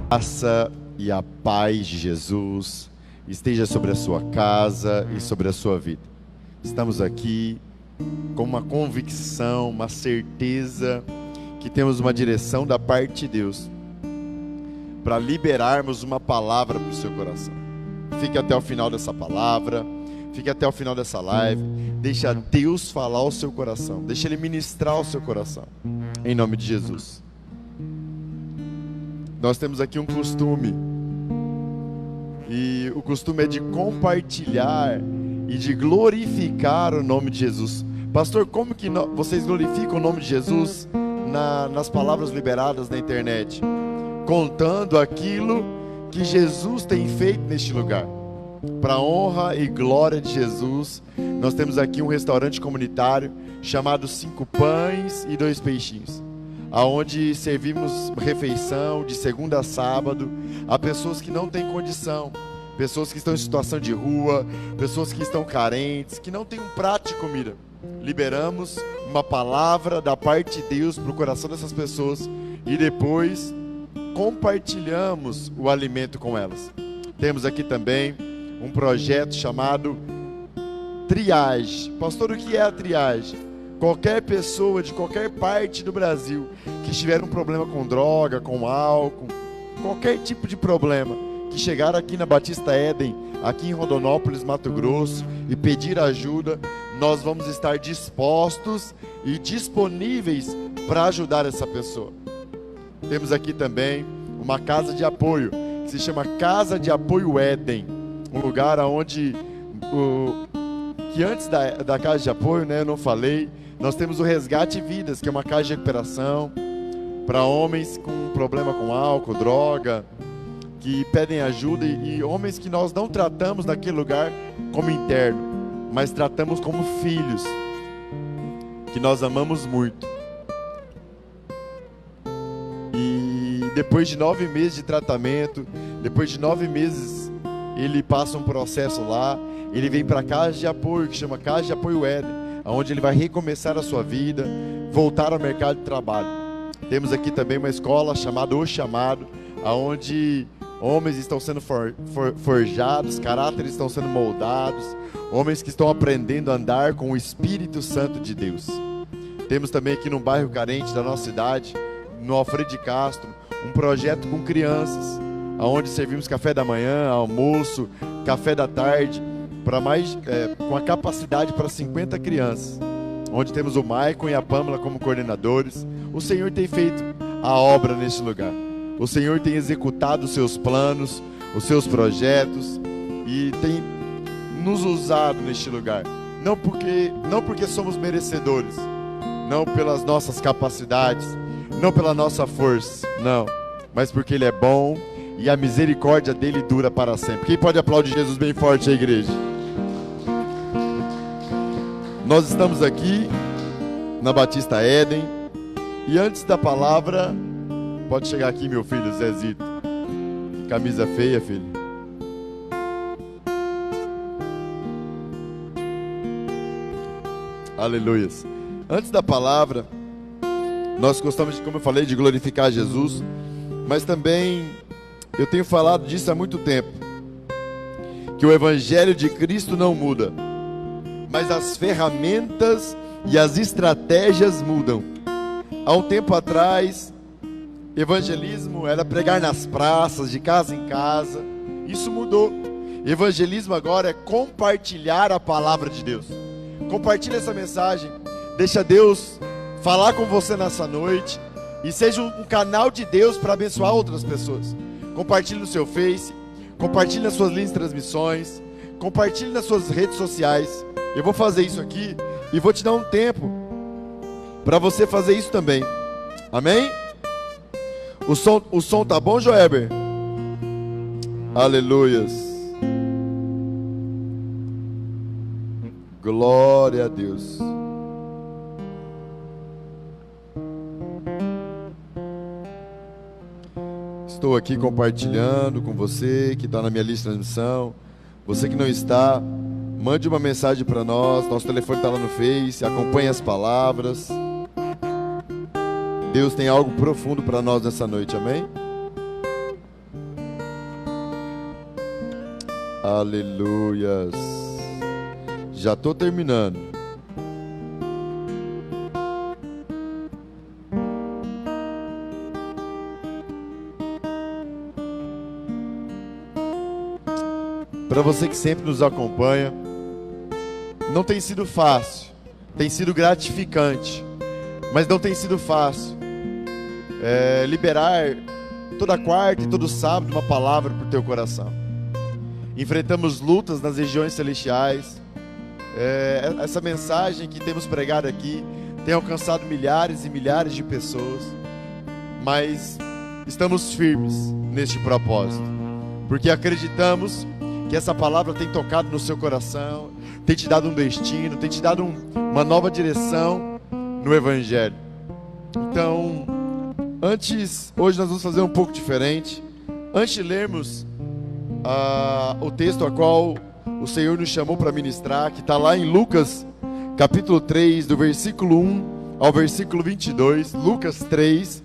Graça e a paz de Jesus esteja sobre a sua casa e sobre a sua vida. Estamos aqui com uma convicção, uma certeza que temos uma direção da parte de Deus para liberarmos uma palavra para o seu coração. Fique até o final dessa palavra, fique até o final dessa live. Deixa Deus falar ao seu coração, deixa Ele ministrar ao seu coração, em nome de Jesus. Nós temos aqui um costume, e o costume é de compartilhar e de glorificar o nome de Jesus. Pastor, como que vocês glorificam o nome de Jesus nas palavras liberadas na internet? Contando aquilo que Jesus tem feito neste lugar. Para a honra e glória de Jesus, nós temos aqui um restaurante comunitário chamado 5 Pães e 2 Peixinhos, aonde servimos refeição de segunda a sábado a pessoas que não têm condição, pessoas que estão em situação de rua, pessoas que estão carentes, que não têm um prato de comida. Liberamos uma palavra da parte de Deus para o coração dessas pessoas e depois compartilhamos o alimento com elas. Temos aqui também um projeto chamado Triage. Pastor, o que é a triagem? Qualquer pessoa de qualquer parte do Brasil que tiver um problema com droga, com álcool, qualquer tipo de problema, que chegar aqui na Batista Éden, aqui em Rondonópolis, Mato Grosso, e pedir ajuda, nós vamos estar dispostos e disponíveis para ajudar essa pessoa. Temos aqui também uma casa de apoio, que se chama Casa de Apoio Éden, um lugar onde, que antes da casa de apoio, né, eu não falei, nós temos o Resgate Vidas, que é uma casa de recuperação para homens com problema com álcool, droga, que pedem ajuda, e homens que nós não tratamos naquele lugar como interno, mas tratamos como filhos, que nós amamos muito. E depois de 9 meses de tratamento, depois de 9 meses, ele passa um processo lá, ele vem para a casa de apoio, que chama Casa de Apoio Éden, onde ele vai recomeçar a sua vida, voltar ao mercado de trabalho. Temos aqui também uma escola chamada O Chamado, onde homens estão sendo forjados, caráteres estão sendo moldados, homens que estão aprendendo a andar com o Espírito Santo de Deus. Temos também aqui num bairro carente da nossa cidade, no Alfredo de Castro, um projeto com crianças, onde servimos café da manhã, almoço, café da tarde, com a capacidade para 50 crianças, onde temos o Maicon e a Pâmela como coordenadores. O Senhor tem feito a obra neste lugar, o Senhor tem executado os seus planos, os seus projetos, e tem nos usado neste lugar, não porque somos merecedores, não pelas nossas capacidades, não pela nossa força, não, mas porque Ele é bom e a misericórdia dele dura para sempre. Quem pode aplaudir Jesus bem forte, a igreja? Nós estamos aqui na Batista Éden, e antes da palavra, pode chegar aqui, meu filho Zezito. Que camisa feia, filho. Aleluias. Antes da palavra, nós gostamos, como eu falei, de glorificar Jesus, mas também eu tenho falado disso há muito tempo, que o Evangelho de Cristo não muda, mas as ferramentas e as estratégias mudam. Há um tempo atrás, evangelismo era pregar nas praças, de casa em casa. Isso mudou. Evangelismo agora é compartilhar a palavra de Deus. Compartilhe essa mensagem, deixa Deus falar com você nessa noite, e seja um canal de Deus para abençoar outras pessoas. Compartilhe no seu Face, compartilhe nas suas linhas de transmissões, compartilhe nas suas redes sociais. Eu vou fazer isso aqui e vou te dar um tempo para você fazer isso também. Amém? O som tá bom, Joeber? Aleluias. Glória a Deus. Estou aqui compartilhando com você que está na minha lista de transmissão. Você que não está, mande uma mensagem para nós. Nosso telefone está lá no Face. Acompanhe as palavras. Deus tem algo profundo para nós nessa noite, amém? Aleluias. Já estou terminando. Para você que sempre nos acompanha, não tem sido fácil, tem sido gratificante, mas não tem sido fácil liberar toda quarta e todo sábado uma palavra para o teu coração. Enfrentamos lutas nas regiões celestiais. Essa mensagem que temos pregado aqui tem alcançado milhares e milhares de pessoas, mas estamos firmes neste propósito, porque acreditamos que essa palavra tem tocado no seu coração, tem te dado um destino, tem te dado uma nova direção no Evangelho. Então, hoje nós vamos fazer um pouco diferente. Antes de lermos o texto a qual o Senhor nos chamou para ministrar, que está lá em Lucas, capítulo 3, do versículo 1 ao versículo 22, Lucas 3,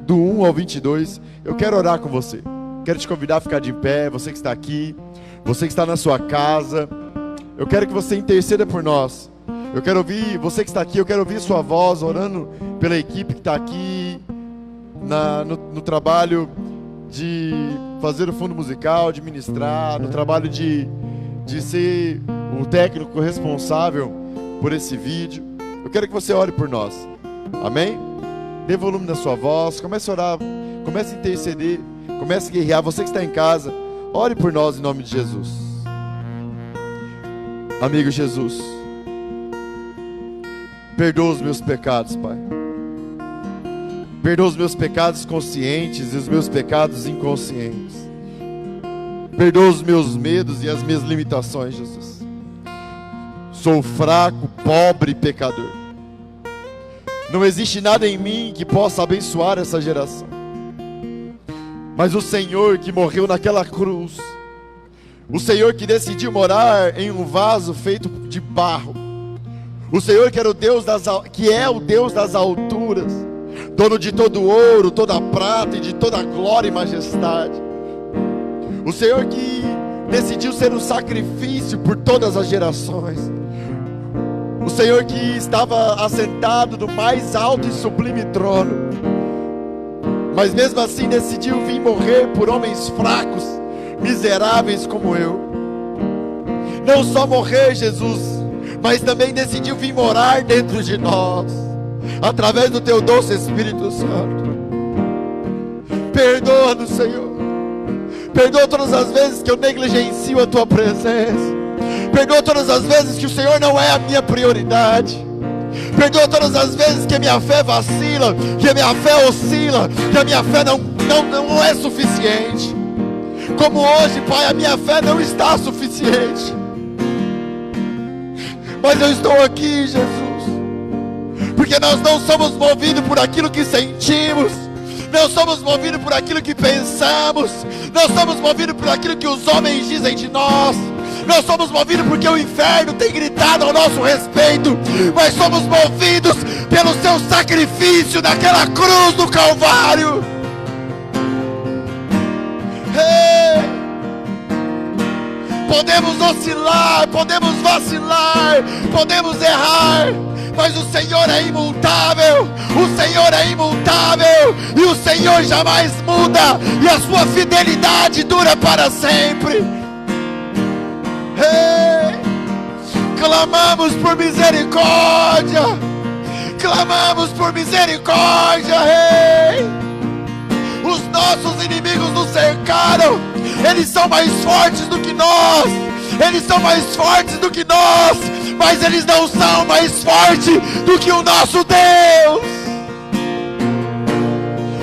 do 1 ao 22, eu quero orar com você. Quero te convidar a ficar de pé, você que está aqui, você que está na sua casa. Eu quero que você interceda por nós. Eu quero ouvir, você que está aqui, eu quero ouvir sua voz, orando pela equipe que está aqui, no trabalho de fazer o fundo musical, de ministrar, no trabalho de ser o técnico responsável por esse vídeo. Eu quero que você ore por nós. Amém? Dê volume na sua voz, comece a orar, comece a interceder, comece a guerrear. Você que está em casa, ore por nós em nome de Jesus. Amigo Jesus, perdoa os meus pecados, Pai. Perdoa os meus pecados conscientes e os meus pecados inconscientes. Perdoa os meus medos e as minhas limitações, Jesus. Sou fraco, pobre e pecador. Não existe nada em mim que possa abençoar essa geração. Mas o Senhor que morreu naquela cruz, o Senhor que decidiu morar em um vaso feito de barro, o Senhor que é o Deus das alturas, dono de todo o ouro, toda a prata e de toda a glória e majestade, o Senhor que decidiu ser um sacrifício por todas as gerações, o Senhor que estava assentado no mais alto e sublime trono, mas mesmo assim decidiu vir morrer por homens fracos, miseráveis como eu. Não só morrer, Jesus, mas também decidiu vir morar dentro de nós, através do teu doce Espírito Santo. Perdoa-nos, Senhor. Perdoa todas as vezes que eu negligencio a tua presença. Perdoa todas as vezes que o Senhor não é a minha prioridade. Perdoa todas as vezes que a minha fé vacila, que a minha fé oscila, que a minha fé não é suficiente. Como hoje, Pai, a minha fé não está suficiente. Mas eu estou aqui, Jesus, porque nós não somos movidos por aquilo que sentimos, não somos movidos por aquilo que pensamos, não somos movidos por aquilo que os homens dizem de nós, não somos movidos porque o inferno tem gritado ao nosso respeito, mas somos movidos pelo seu sacrifício naquela cruz do Calvário. Hey! Podemos oscilar, podemos vacilar, podemos errar, mas o Senhor é imutável, o Senhor é imutável, e o Senhor jamais muda, e a sua fidelidade dura para sempre. Hey! Clamamos por misericórdia, clamamos por misericórdia. Hey! Os nossos inimigos nos cercaram, eles são mais fortes do que nós, eles são mais fortes do que nós, mas eles não são mais fortes do que o nosso Deus.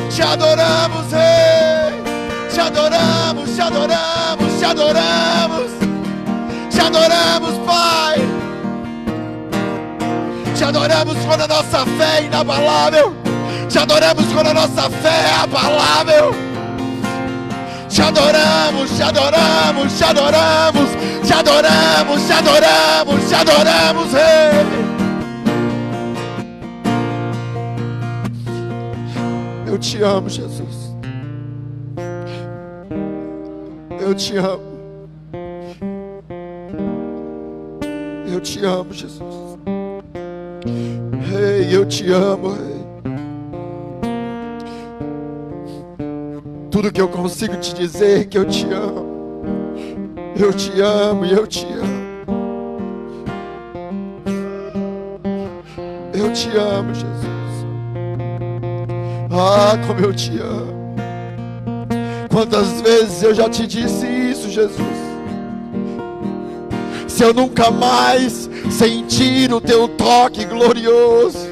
Te adoramos, Rei, te adoramos, te adoramos, te adoramos, te adoramos, Pai. Te adoramos quando a nossa fé é inabalável, te adoramos quando a nossa fé é abalável. Te adoramos, te adoramos, te adoramos, te adoramos, te adoramos, te adoramos, Rei. Eu te amo, Jesus. Eu te amo. eu te amo, Jesus. Ei, eu te amo, Rei. Tudo que eu consigo te dizer é que eu te amo. Eu te amo e eu te amo. Eu te amo, Jesus. Ah, como eu te amo. Quantas vezes eu já te disse isso, Jesus. Se eu nunca mais sentir o teu toque glorioso,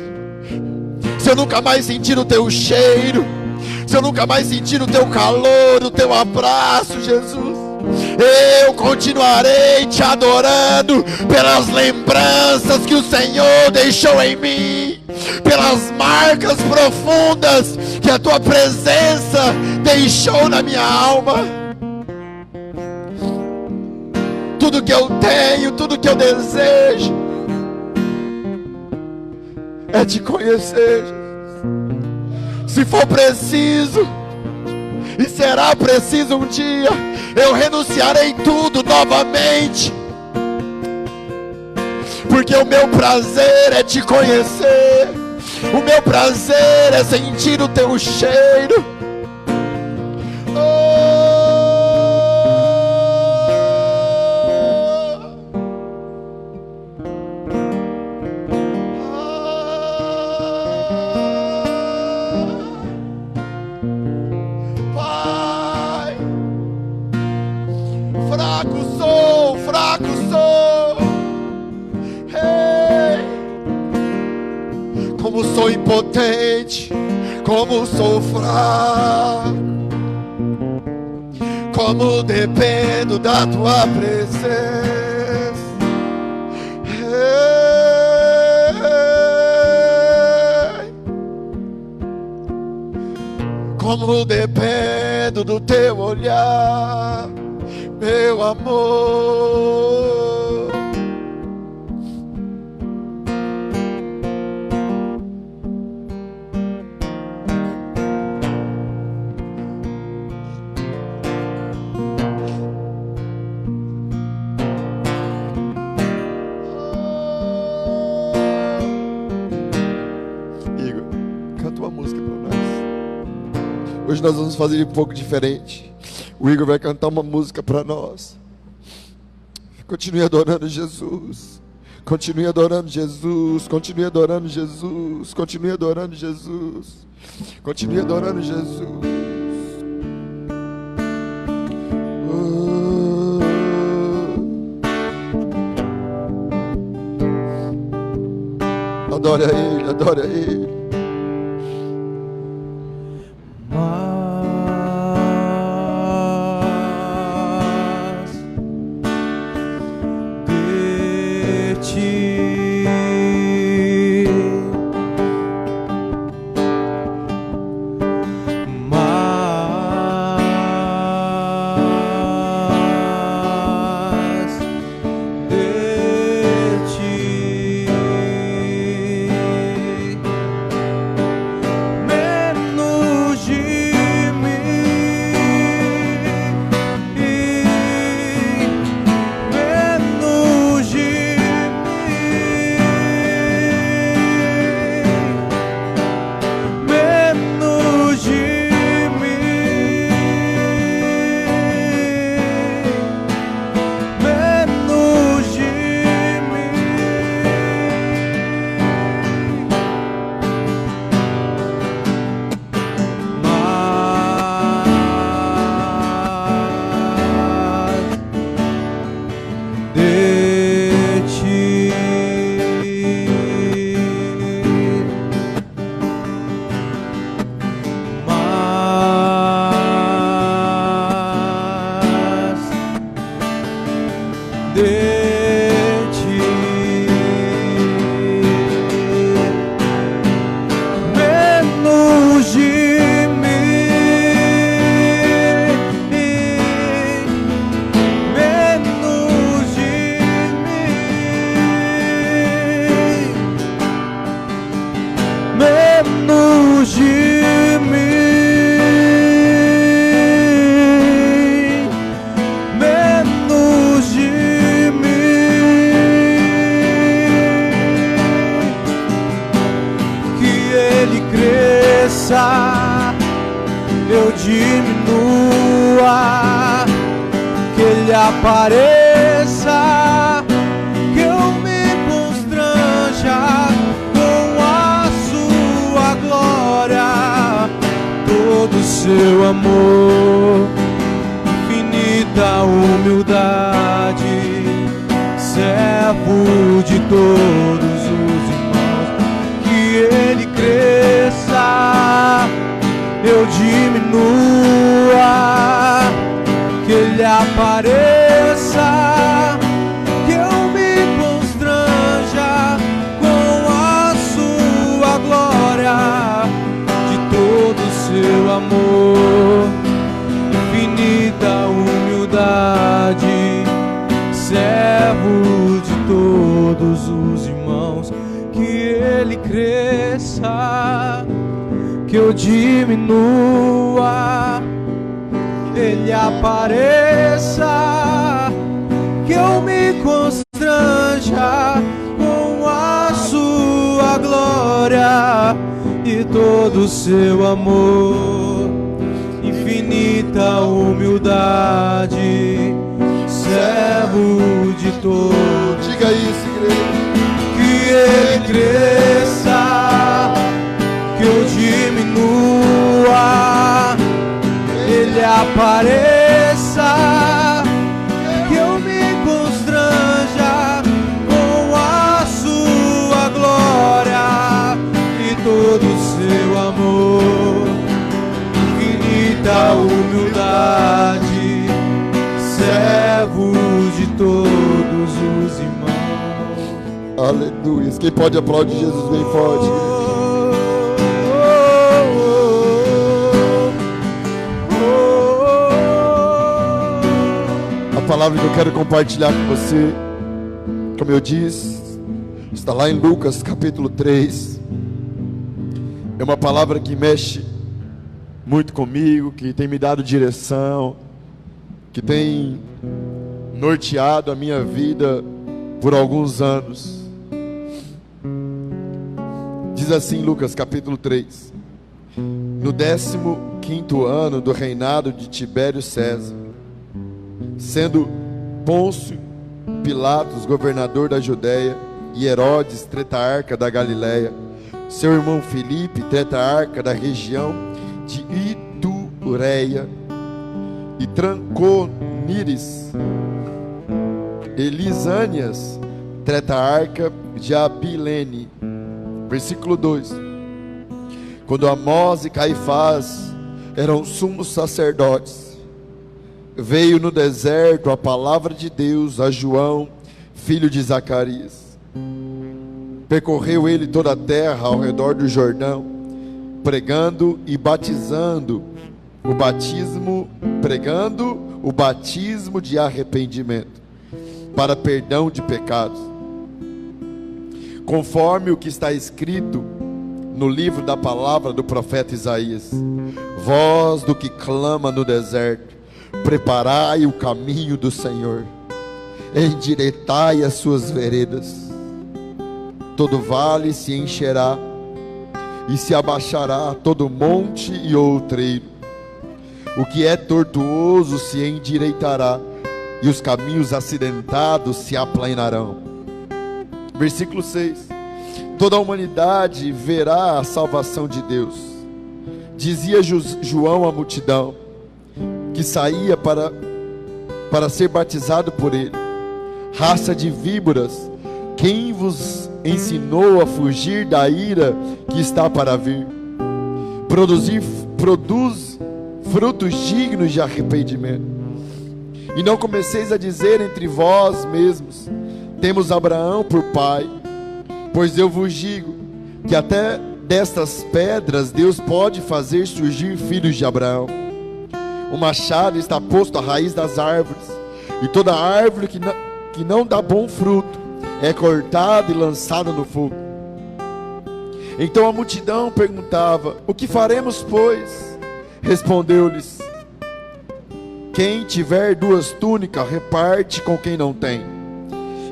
se eu nunca mais sentir o teu cheiro, se eu nunca mais sentir o teu calor, o teu abraço, Jesus, eu continuarei te adorando pelas lembranças que o Senhor deixou em mim, pelas marcas profundas que a tua presença deixou na minha alma. Tudo que eu tenho, tudo que eu desejo é te conhecer, Jesus. Se for preciso, e será preciso um dia, eu renunciarei tudo novamente, porque o meu prazer é te conhecer, o meu prazer é sentir o teu cheiro. Fraco sou, hey. Como sou impotente, como sou fraco, como dependo da tua presença, hey. Como dependo do teu olhar, meu amor. Igor, canta uma música para nós. Hoje nós vamos fazer um pouco diferente. O Igor vai cantar uma música para nós. Continue adorando Jesus. Continue adorando Jesus. Continue adorando Jesus. Continue adorando Jesus. Continue adorando Jesus. Adore a Ele, adore a Ele. apareça, que eu me constranja com a sua glória, todo seu amor, infinita humildade, servo de todos os irmãos, que ele cresça, eu diminua, que ele apareça, que eu me constranja com a sua glória, de todo o seu amor, infinita humildade, servo de todos os irmãos, que ele cresça, que eu diminua, ele apareça, que eu me constranja com a sua glória e todo o seu amor, infinita humildade, servo de todos. Diga isso, igreja. Que ele cresça, que eu diminua, ele apareça, que eu me constranja com a sua glória e todo o seu amor, infinita humildade, servo de todos os irmãos. Aleluia. Quem pode aplaudir Jesus bem forte, igreja? A palavra que eu quero compartilhar com você, como eu disse, está lá em Lucas capítulo 3. É uma palavra que mexe muito comigo, que tem me dado direção, que tem norteado a minha vida por alguns anos. Diz assim Lucas capítulo 3: no 15º ano do reinado de Tibério César, sendo Pôncio Pilatos governador da Judéia e Herodes tetrarca da Galiléia, seu irmão Filipe tetrarca da região de Itureia, e Tranconires e Lisânias tetrarca de Abilene. Versículo 2: quando Amós e Caifás eram sumos sacerdotes, veio no deserto a palavra de Deus a João, filho de Zacarias. Percorreu ele toda a terra ao redor do Jordão, pregando o batismo de arrependimento para perdão de pecados, conforme o que está escrito no livro da palavra do profeta Isaías: voz do que clama no deserto, preparai o caminho do Senhor, endireitai as suas veredas. Todo vale se encherá e se abaixará todo monte e outreiro. O que é tortuoso se endireitará e os caminhos acidentados se aplanarão. Versículo 6: toda a humanidade verá a salvação de Deus. Dizia João à multidão que saía para ser batizado por ele: raça de víboras, quem vos ensinou a fugir da ira que está para vir? Produz frutos dignos de arrependimento. E não comeceis a dizer entre vós mesmos: temos Abraão por pai. Pois eu vos digo que até destas pedras Deus pode fazer surgir filhos de Abraão. O machado está posto à raiz das árvores, e toda árvore que não dá bom fruto é cortada e lançada no fogo. Então a multidão perguntava: o que faremos, pois? Respondeu-lhes: quem tiver 2 túnicas, reparte com quem não tem,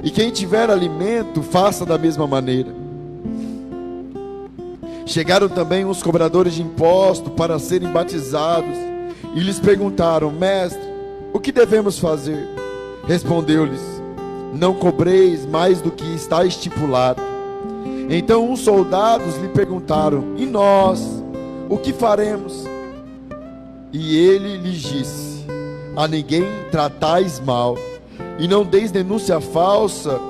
e quem tiver alimento, faça da mesma maneira. Chegaram também os cobradores de impostos para serem batizados, e lhes perguntaram: mestre, o que devemos fazer? Respondeu-lhes: não cobreis mais do que está estipulado. Então uns soldados lhe perguntaram: e nós, o que faremos? E ele lhes disse: a ninguém tratais mal, e não deis denúncia falsa,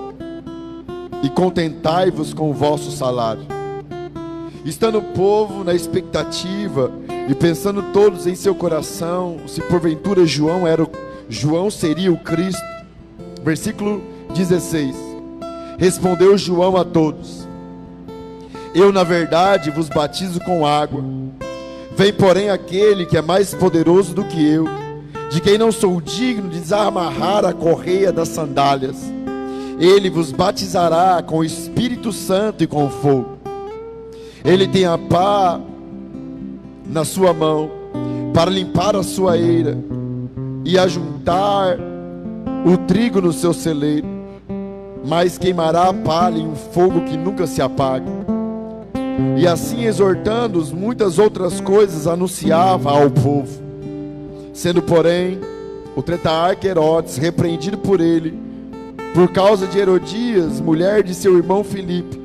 e contentai-vos com o vosso salário. Estando o povo na expectativa, e pensando todos em seu coração, se porventura João seria o Cristo. Versículo 16. Respondeu João a todos: eu na verdade vos batizo com água. Vem porém aquele que é mais poderoso do que eu, de quem não sou digno de desamarrar a correia das sandálias. Ele vos batizará com o Espírito Santo e com fogo. Ele tem a pá na sua mão para limpar a sua eira e ajuntar o trigo no seu celeiro, mas queimará a palha em um fogo que nunca se apaga. E assim, exortando-os, muitas outras coisas anunciava ao povo. Sendo, porém, o tetrarca Herodes repreendido por ele, por causa de Herodias, mulher de seu irmão Filipe,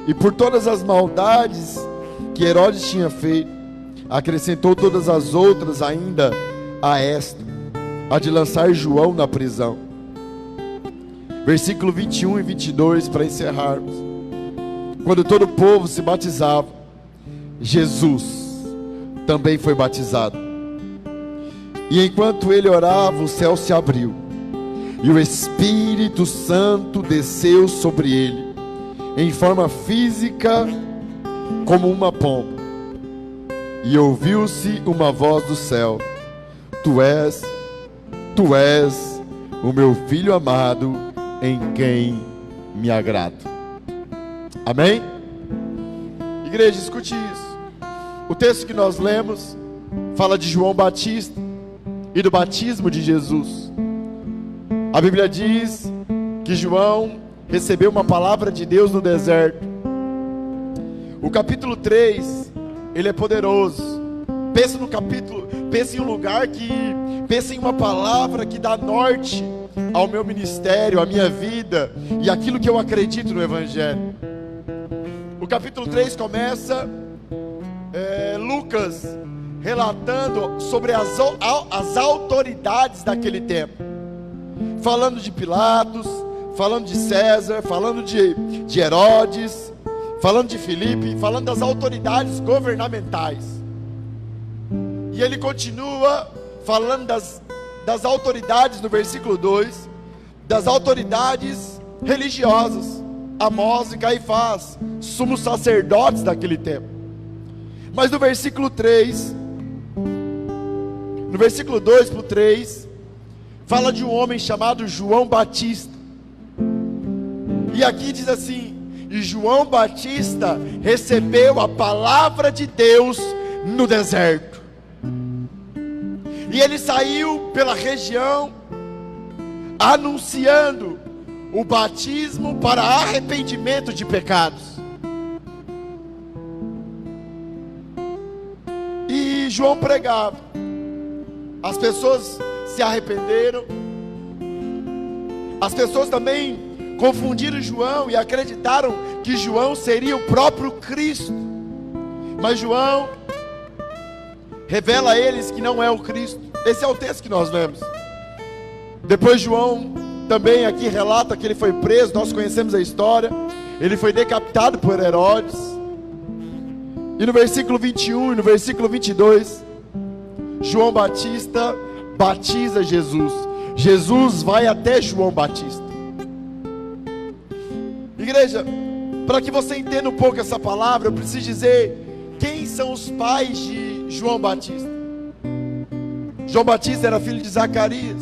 e por todas as maldades que Herodes tinha feito, acrescentou todas as outras ainda a esta, a de lançar João na prisão. Versículo 21 e 22, para encerrarmos. Quando todo o povo se batizava, Jesus também foi batizado. E enquanto ele orava, o céu se abriu, e o Espírito Santo desceu sobre ele, em forma física, como uma pomba. E ouviu-se uma voz do céu: Tu és o meu Filho amado, em quem me agrado. Amém? Igreja, escute isso. O texto que nós lemos fala de João Batista e do batismo de Jesus. A Bíblia diz que João recebeu uma palavra de Deus no deserto. O capítulo 3, ele é poderoso. Pensa no capítulo, pensa em um lugar pensa em uma palavra que dá norte ao meu ministério, à minha vida e aquilo que eu acredito no Evangelho. O capítulo 3 começa Lucas relatando sobre as autoridades daquele tempo, falando de Pilatos, falando de César, falando de Herodes, falando de Filipe, falando das autoridades governamentais. E ele continua falando das autoridades no versículo 2, das autoridades religiosas, Amós e Caifás, sumos sacerdotes daquele tempo. Mas no versículo 3, no versículo 2 para o 3, fala de um homem chamado João Batista. E aqui diz assim: e João Batista recebeu a palavra de Deus no deserto. E ele saiu pela região anunciando o batismo para arrependimento de pecados. E João pregava. As pessoas se arrependeram. As pessoas também confundiram João e acreditaram que João seria o próprio Cristo. Mas João revela a eles que não é o Cristo. Esse é o texto que nós lemos. Depois João também aqui relata que ele foi preso. Nós conhecemos a história. Ele foi decapitado por Herodes. E no versículo 21 e no versículo 22, João Batista batiza Jesus. Jesus vai até João Batista. Igreja, para que você entenda um pouco essa palavra, eu preciso dizer quem são os pais de João Batista. João Batista era filho de Zacarias,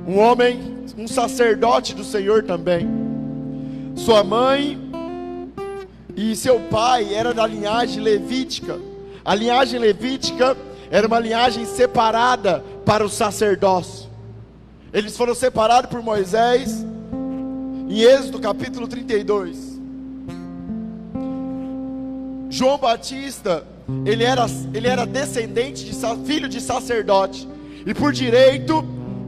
um homem, um sacerdote do Senhor também. Sua mãe e seu pai era da linhagem levítica. A linhagem levítica era uma linhagem separada para o sacerdócio. Eles foram separados por Moisés em Êxodo capítulo 32. João Batista, ele era descendente de filho de sacerdote, e por direito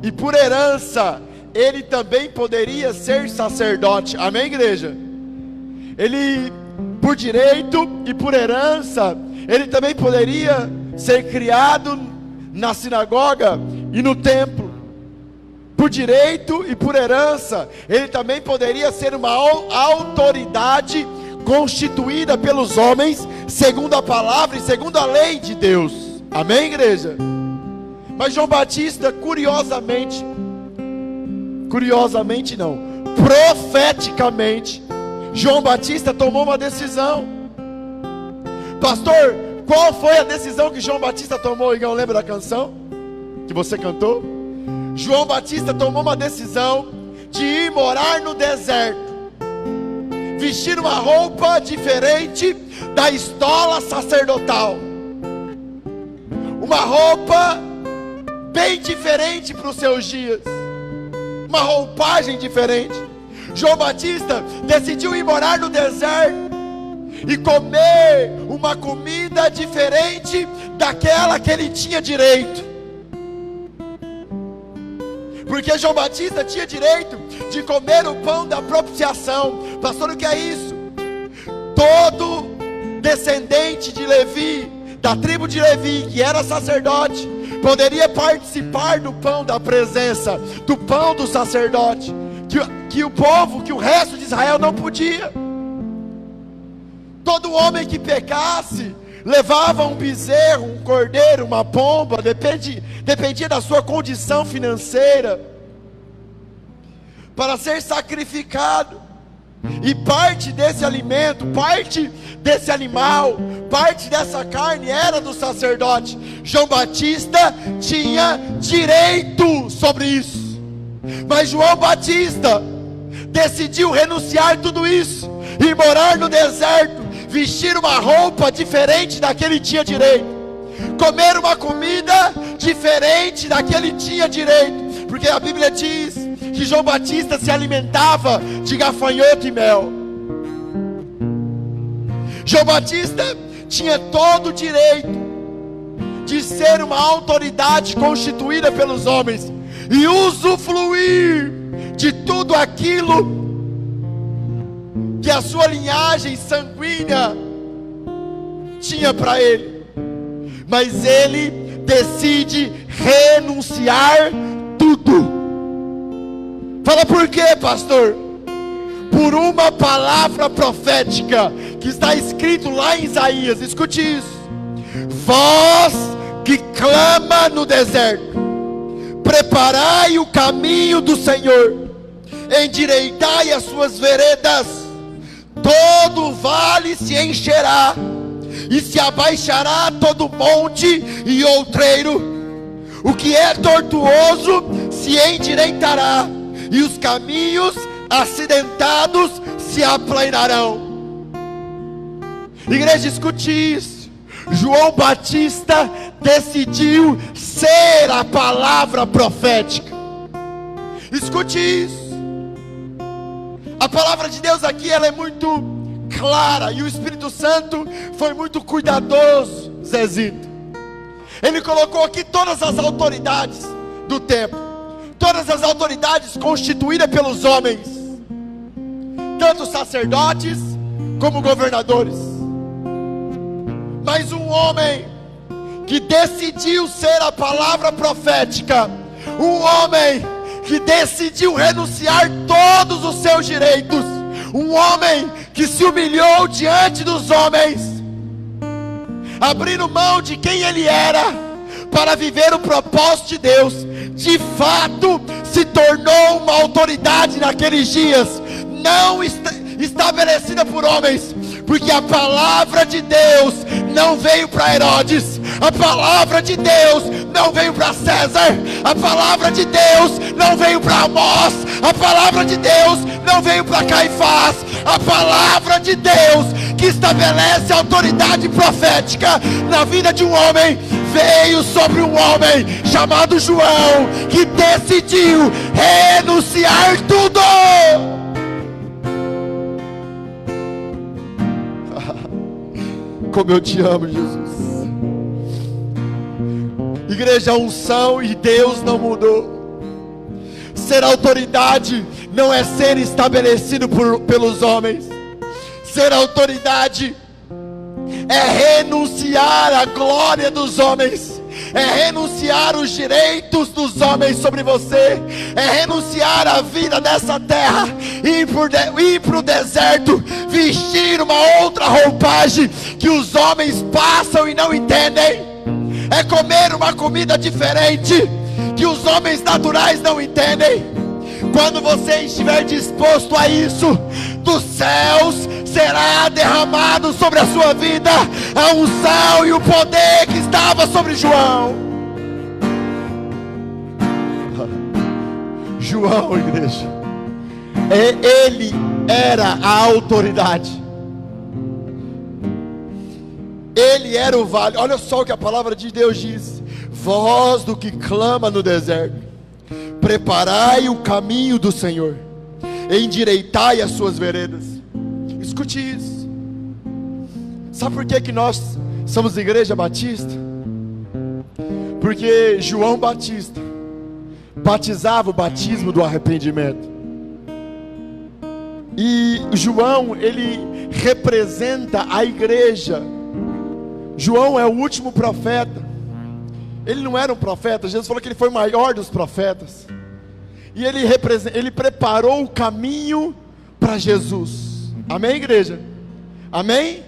e por herança, ele também poderia ser sacerdote. Amém, igreja? Ele, por direito e por herança, ele também poderia ser criado na sinagoga e no templo. Por direito e por herança, ele também poderia ser uma autoridade constituída pelos homens, segundo a palavra e segundo a lei de Deus. Amém, igreja? Mas João Batista, profeticamente, João Batista tomou uma decisão. Pastor, qual foi a decisão que João Batista tomou, Igão? Lembra da canção que você cantou? João Batista tomou uma decisão de ir morar no deserto, vestir uma roupa diferente da estola sacerdotal, uma roupa bem diferente para os seus dias, uma roupagem diferente. João Batista decidiu ir morar no deserto e comer uma comida diferente daquela que ele tinha direito. Porque João Batista tinha direito de comer o pão da propiciação. Pastor, o que é isso? Todo descendente de Levi, da tribo de Levi, que era sacerdote, poderia participar do pão da presença, do pão do sacerdote, que o povo, que o resto de Israel não podia. Todo homem que pecasse levava um bezerro, um cordeiro, uma pomba, dependia da sua condição financeira, para ser sacrificado. E parte desse alimento, parte desse animal, parte dessa carne era do sacerdote. João Batista tinha direito sobre isso, mas João Batista decidiu renunciar tudo isso e morar no deserto, vestir uma roupa diferente da que ele tinha direito, comer uma comida diferente da que ele tinha direito, porque a Bíblia diz que João Batista se alimentava de gafanhoto e mel. João Batista tinha todo o direito de ser uma autoridade constituída pelos homens e usufruir de tudo aquilo que a sua linhagem sanguínea tinha para ele, mas ele decide renunciar tudo. Fala por quê, pastor? Por uma palavra profética que está escrito lá em Isaías. Escute isso: voz que clama no deserto, preparai o caminho do Senhor, endireitai as suas veredas. Todo vale se encherá, e se abaixará todo monte e outreiro. O que é tortuoso se endireitará, e os caminhos acidentados se aplanarão. Igreja, escute isso. João Batista decidiu ser a palavra profética. Escute isso. A palavra de Deus aqui, ela é muito clara, e o Espírito Santo foi muito cuidadoso, Zezito. Ele colocou aqui todas as autoridades do tempo, todas as autoridades constituídas pelos homens, tanto sacerdotes como governadores. Mas um homem que decidiu ser a palavra profética, um homem que decidiu renunciar todos os seus direitos, um homem que se humilhou diante dos homens, abrindo mão de quem ele era para viver o propósito de Deus, de fato se tornou uma autoridade naqueles dias, não estabelecida por homens, porque a palavra de Deus não veio para Herodes, a palavra de Deus não veio para César, a palavra de Deus não veio para Amós, a palavra de Deus não veio para Caifás. A palavra de Deus que estabelece a autoridade profética na vida de um homem veio sobre um homem chamado João, que decidiu renunciar tudo. Como eu te amo, Jesus. Igreja, a unção e Deus não mudou. Ser autoridade não é ser estabelecido pelos homens. Ser autoridade é renunciar à glória dos homens, é renunciar os direitos dos homens sobre você, é renunciar a vida dessa terra, ir para o deserto, vestir uma outra roupagem que os homens passam e não entendem, é comer uma comida diferente que os homens naturais não entendem. Quando você estiver disposto a isso, dos céus será derramado sobre a sua vida a unção e o poder que estava sobre João. João, igreja, ele era a autoridade. Ele era o vale. Olha só o que a palavra de Deus diz: voz do que clama no deserto, preparai o caminho do Senhor, endireitai as suas veredas. Escute isso. Sabe por que nós somos igreja batista? Porque João Batista batizava o batismo do arrependimento. E João, ele representa a igreja. João é o último profeta. Ele não era um profeta. Jesus falou que ele foi o maior dos profetas. E ele preparou o caminho para Jesus. Amém, igreja? Amém?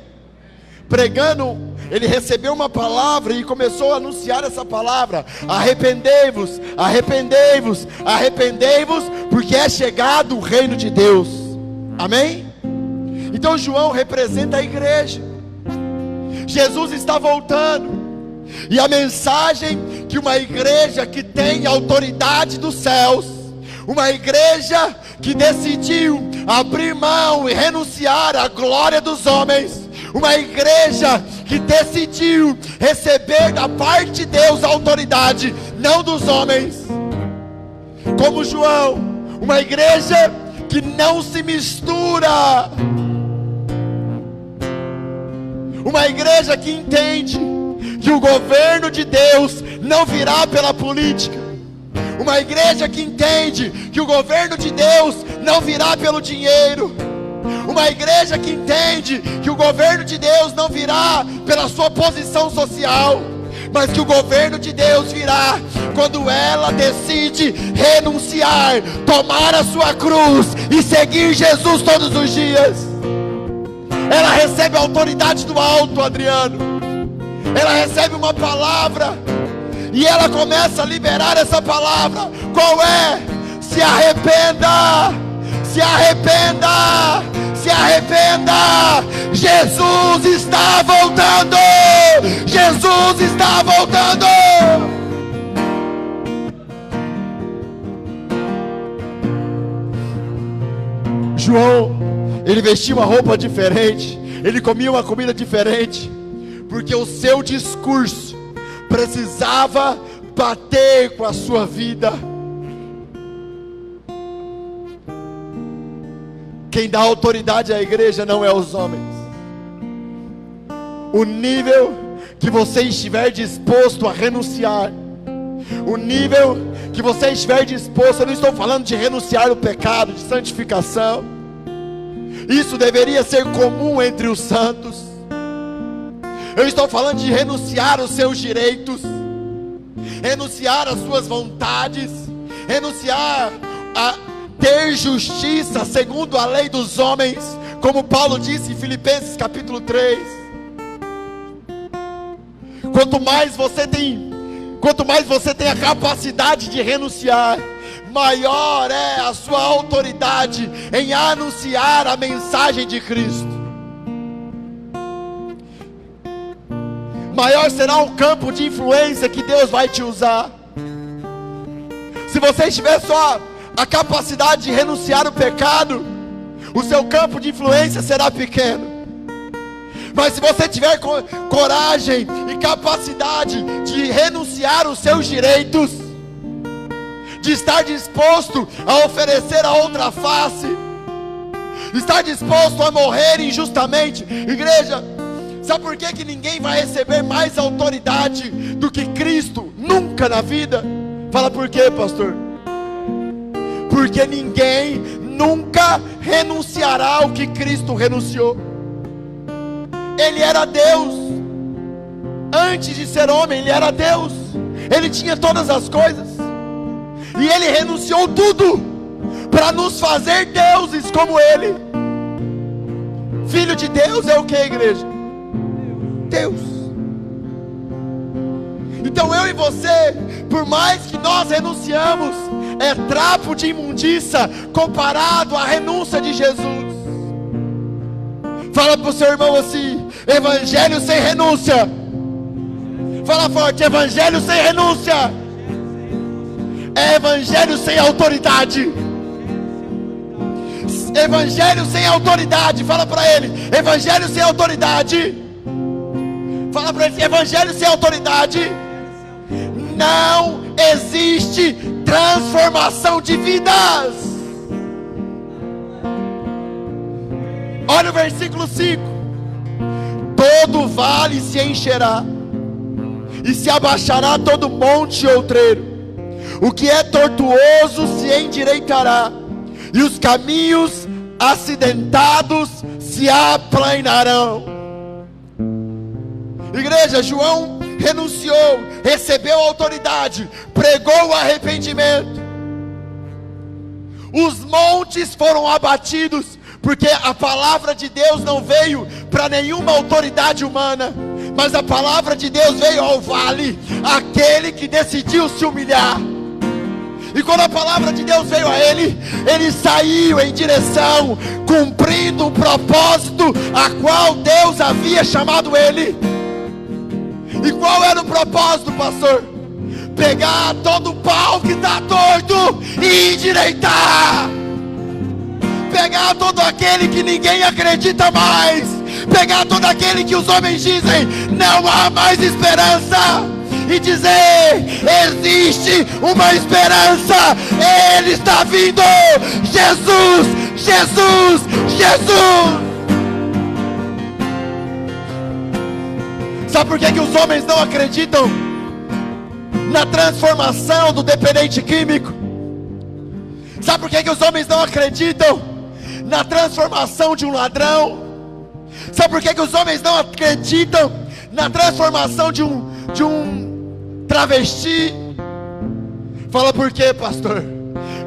Pregando, ele recebeu uma palavra e começou a anunciar essa palavra: arrependei-vos, arrependei-vos, arrependei-vos, porque é chegado o reino de Deus. Amém? Então João representa a igreja. Jesus está voltando. E a mensagem que uma igreja que tem autoridade dos céus, uma igreja que decidiu abrir mão e renunciar à glória dos homens, uma igreja que decidiu receber da parte de Deus a autoridade, não dos homens, como João, uma igreja que não se mistura, uma igreja que entende que o governo de Deus não virá pela política, uma igreja que entende que o governo de Deus não virá pelo dinheiro, uma igreja que entende que o governo de Deus não virá pela sua posição social, mas que o governo de Deus virá quando ela decide renunciar, tomar a sua cruz e seguir Jesus todos os dias. Ela recebe a autoridade do alto, Adriano. Ela recebe uma palavra e ela começa a liberar essa palavra. Qual é? Se arrependa, se arrependa, se arrependa. Jesus está voltando, Jesus está voltando. João, ele vestia uma roupa diferente, ele comia uma comida diferente, porque o seu discurso precisava bater com a sua vida. Quem dá autoridade à igreja não é os homens. O nível que você estiver disposto a renunciar, o nível que você estiver disposto, eu não estou falando de renunciar ao pecado, de santificação. Isso deveria ser comum entre os santos. Eu estou falando de renunciar aos seus direitos, renunciar às suas vontades, renunciar a ter justiça segundo a lei dos homens, como Paulo disse em Filipenses capítulo 3. Quanto mais você tem a capacidade de renunciar, maior é a sua autoridade em anunciar a mensagem de Cristo. Maior será o campo de influência que Deus vai te usar. Se você tiver só a capacidade de renunciar ao pecado, o seu campo de influência será pequeno. Mas se você tiver coragem e capacidade de renunciar os seus direitos, de estar disposto a oferecer a outra face, estar disposto a morrer injustamente, igreja, sabe por que ninguém vai receber mais autoridade do que Cristo? Nunca na vida. Fala por quê, pastor? porque ninguém nunca renunciará ao que Cristo renunciou. Ele era Deus, antes de ser homem, ele era Deus, ele tinha todas as coisas, e ele renunciou tudo, para nos fazer deuses como ele. Filho de Deus é o que, igreja? Deus. Então eu e você, por mais que nós renunciamos, é trapo de imundícia comparado à renúncia de Jesus. Fala para o seu irmão assim: evangelho sem renúncia. Fala forte: evangelho sem renúncia é evangelho sem autoridade. Evangelho sem autoridade. Fala para ele: evangelho sem autoridade. Fala para ele: evangelho sem autoridade não existe transformação de vidas. Olha o versículo 5: todo vale se encherá, e se abaixará todo monte e outreiro. O que é tortuoso se endireitará, e os caminhos acidentados se aplanarão. Igreja, João renunciou, recebeu autoridade, pregou o arrependimento. Os montes foram abatidos, porque a palavra de Deus não veio para nenhuma autoridade humana, mas a palavra de Deus veio ao vale, aquele que decidiu se humilhar. E quando a palavra de Deus veio a ele, ele saiu em direção, cumprindo o propósito a qual Deus havia chamado ele. E qual era o propósito, pastor? Pegar todo o pau que está torto e endireitar. Pegar todo aquele que ninguém acredita mais. Pegar todo aquele que os homens dizem não há mais esperança, e dizer: existe uma esperança, Ele está vindo. Jesus, Jesus, Jesus. Sabe por que os homens não acreditam na transformação do dependente químico? Sabe por que os homens não acreditam na transformação de um ladrão? Sabe por que os homens não acreditam na transformação de um travesti? Fala por quê, pastor?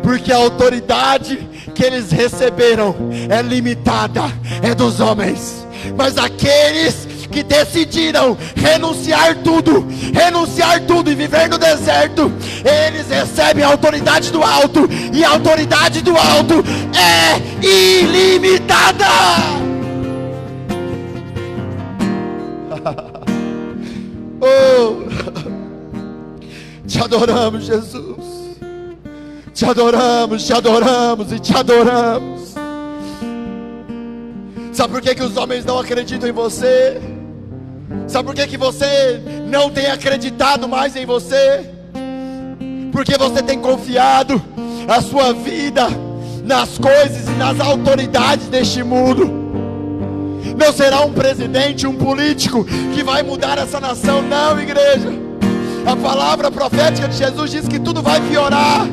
Porque a autoridade que eles receberam é limitada, é dos homens. Mas aqueles que decidiram renunciar tudo e viver no deserto, eles recebem a autoridade do alto, e a autoridade do alto é ilimitada. Oh, te adoramos, Jesus. Te adoramos, te adoramos e te adoramos. Sabe por que os homens não acreditam em você? Sabe por que você não tem acreditado mais em você? Porque você tem confiado a sua vida nas coisas e nas autoridades deste mundo. Não será um presidente, um político que vai mudar essa nação, não, igreja. A palavra profética de Jesus diz que tudo vai piorar,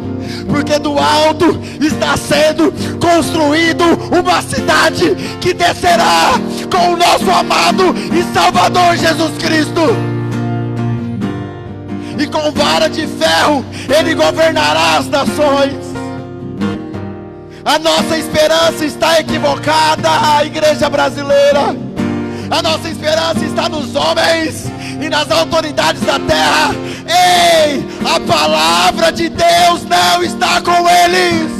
porque do alto está sendo construído uma cidade que descerá com o nosso amado e Salvador Jesus Cristo, e com vara de ferro Ele governará as nações. A nossa esperança está equivocada, a igreja brasileira. A nossa esperança está nos homens e nas autoridades da terra. Ei, a palavra de Deus não está com eles.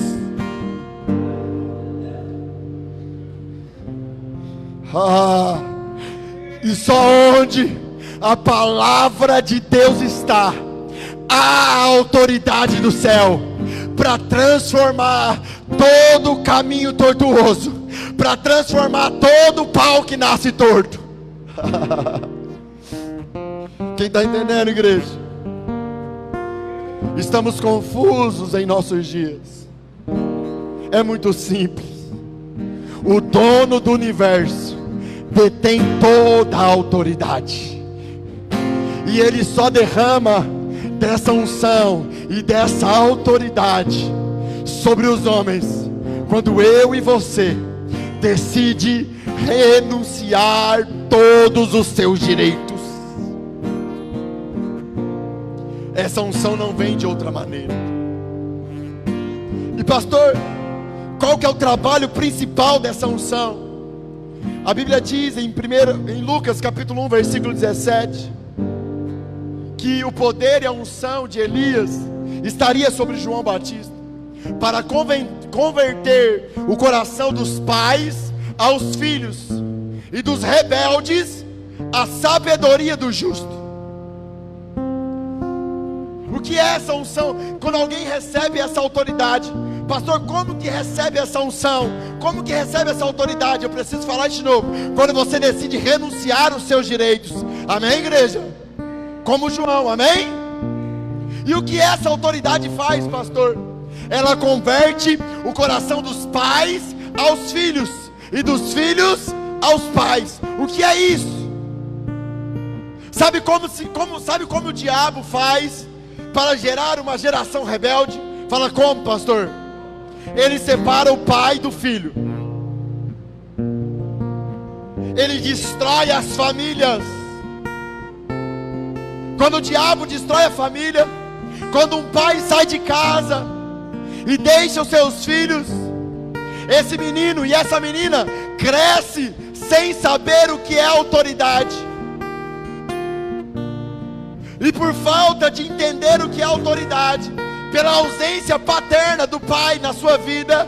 E só onde a palavra de Deus está, há a autoridade do céu para transformar todo o caminho tortuoso, para transformar todo o pau que nasce torto. Quem está entendendo, igreja? Estamos confusos em nossos dias. É muito simples. O dono do universo detém toda a autoridade, e Ele só derrama dessa unção e dessa autoridade sobre os homens, quando eu e você decide renunciar todos os seus direitos. Essa unção não vem de outra maneira. E pastor, qual que é o trabalho principal dessa unção? A Bíblia diz em Lucas capítulo 1 versículo 17, que o poder e a unção de Elias estaria sobre João Batista, para converter o coração dos pais aos filhos, e dos rebeldes à sabedoria do justo. O que é essa unção? Quando alguém recebe essa autoridade, pastor, como que recebe essa unção? Como que recebe essa autoridade? Eu preciso falar de novo. Quando você decide renunciar os seus direitos. Amém, igreja? Como João, amém? E o que essa autoridade faz, pastor? Ela converte o coração dos pais aos filhos, e dos filhos aos pais. O que é isso? Sabe como o diabo faz para gerar uma geração rebelde? Fala como, pastor? Ele separa o pai do filho. Ele destrói as famílias. Quando o diabo destrói a família, quando um pai sai de casa e deixa os seus filhos, esse menino e essa menina cresce sem saber o que é autoridade. E por falta de entender o que é autoridade, pela ausência paterna do pai na sua vida,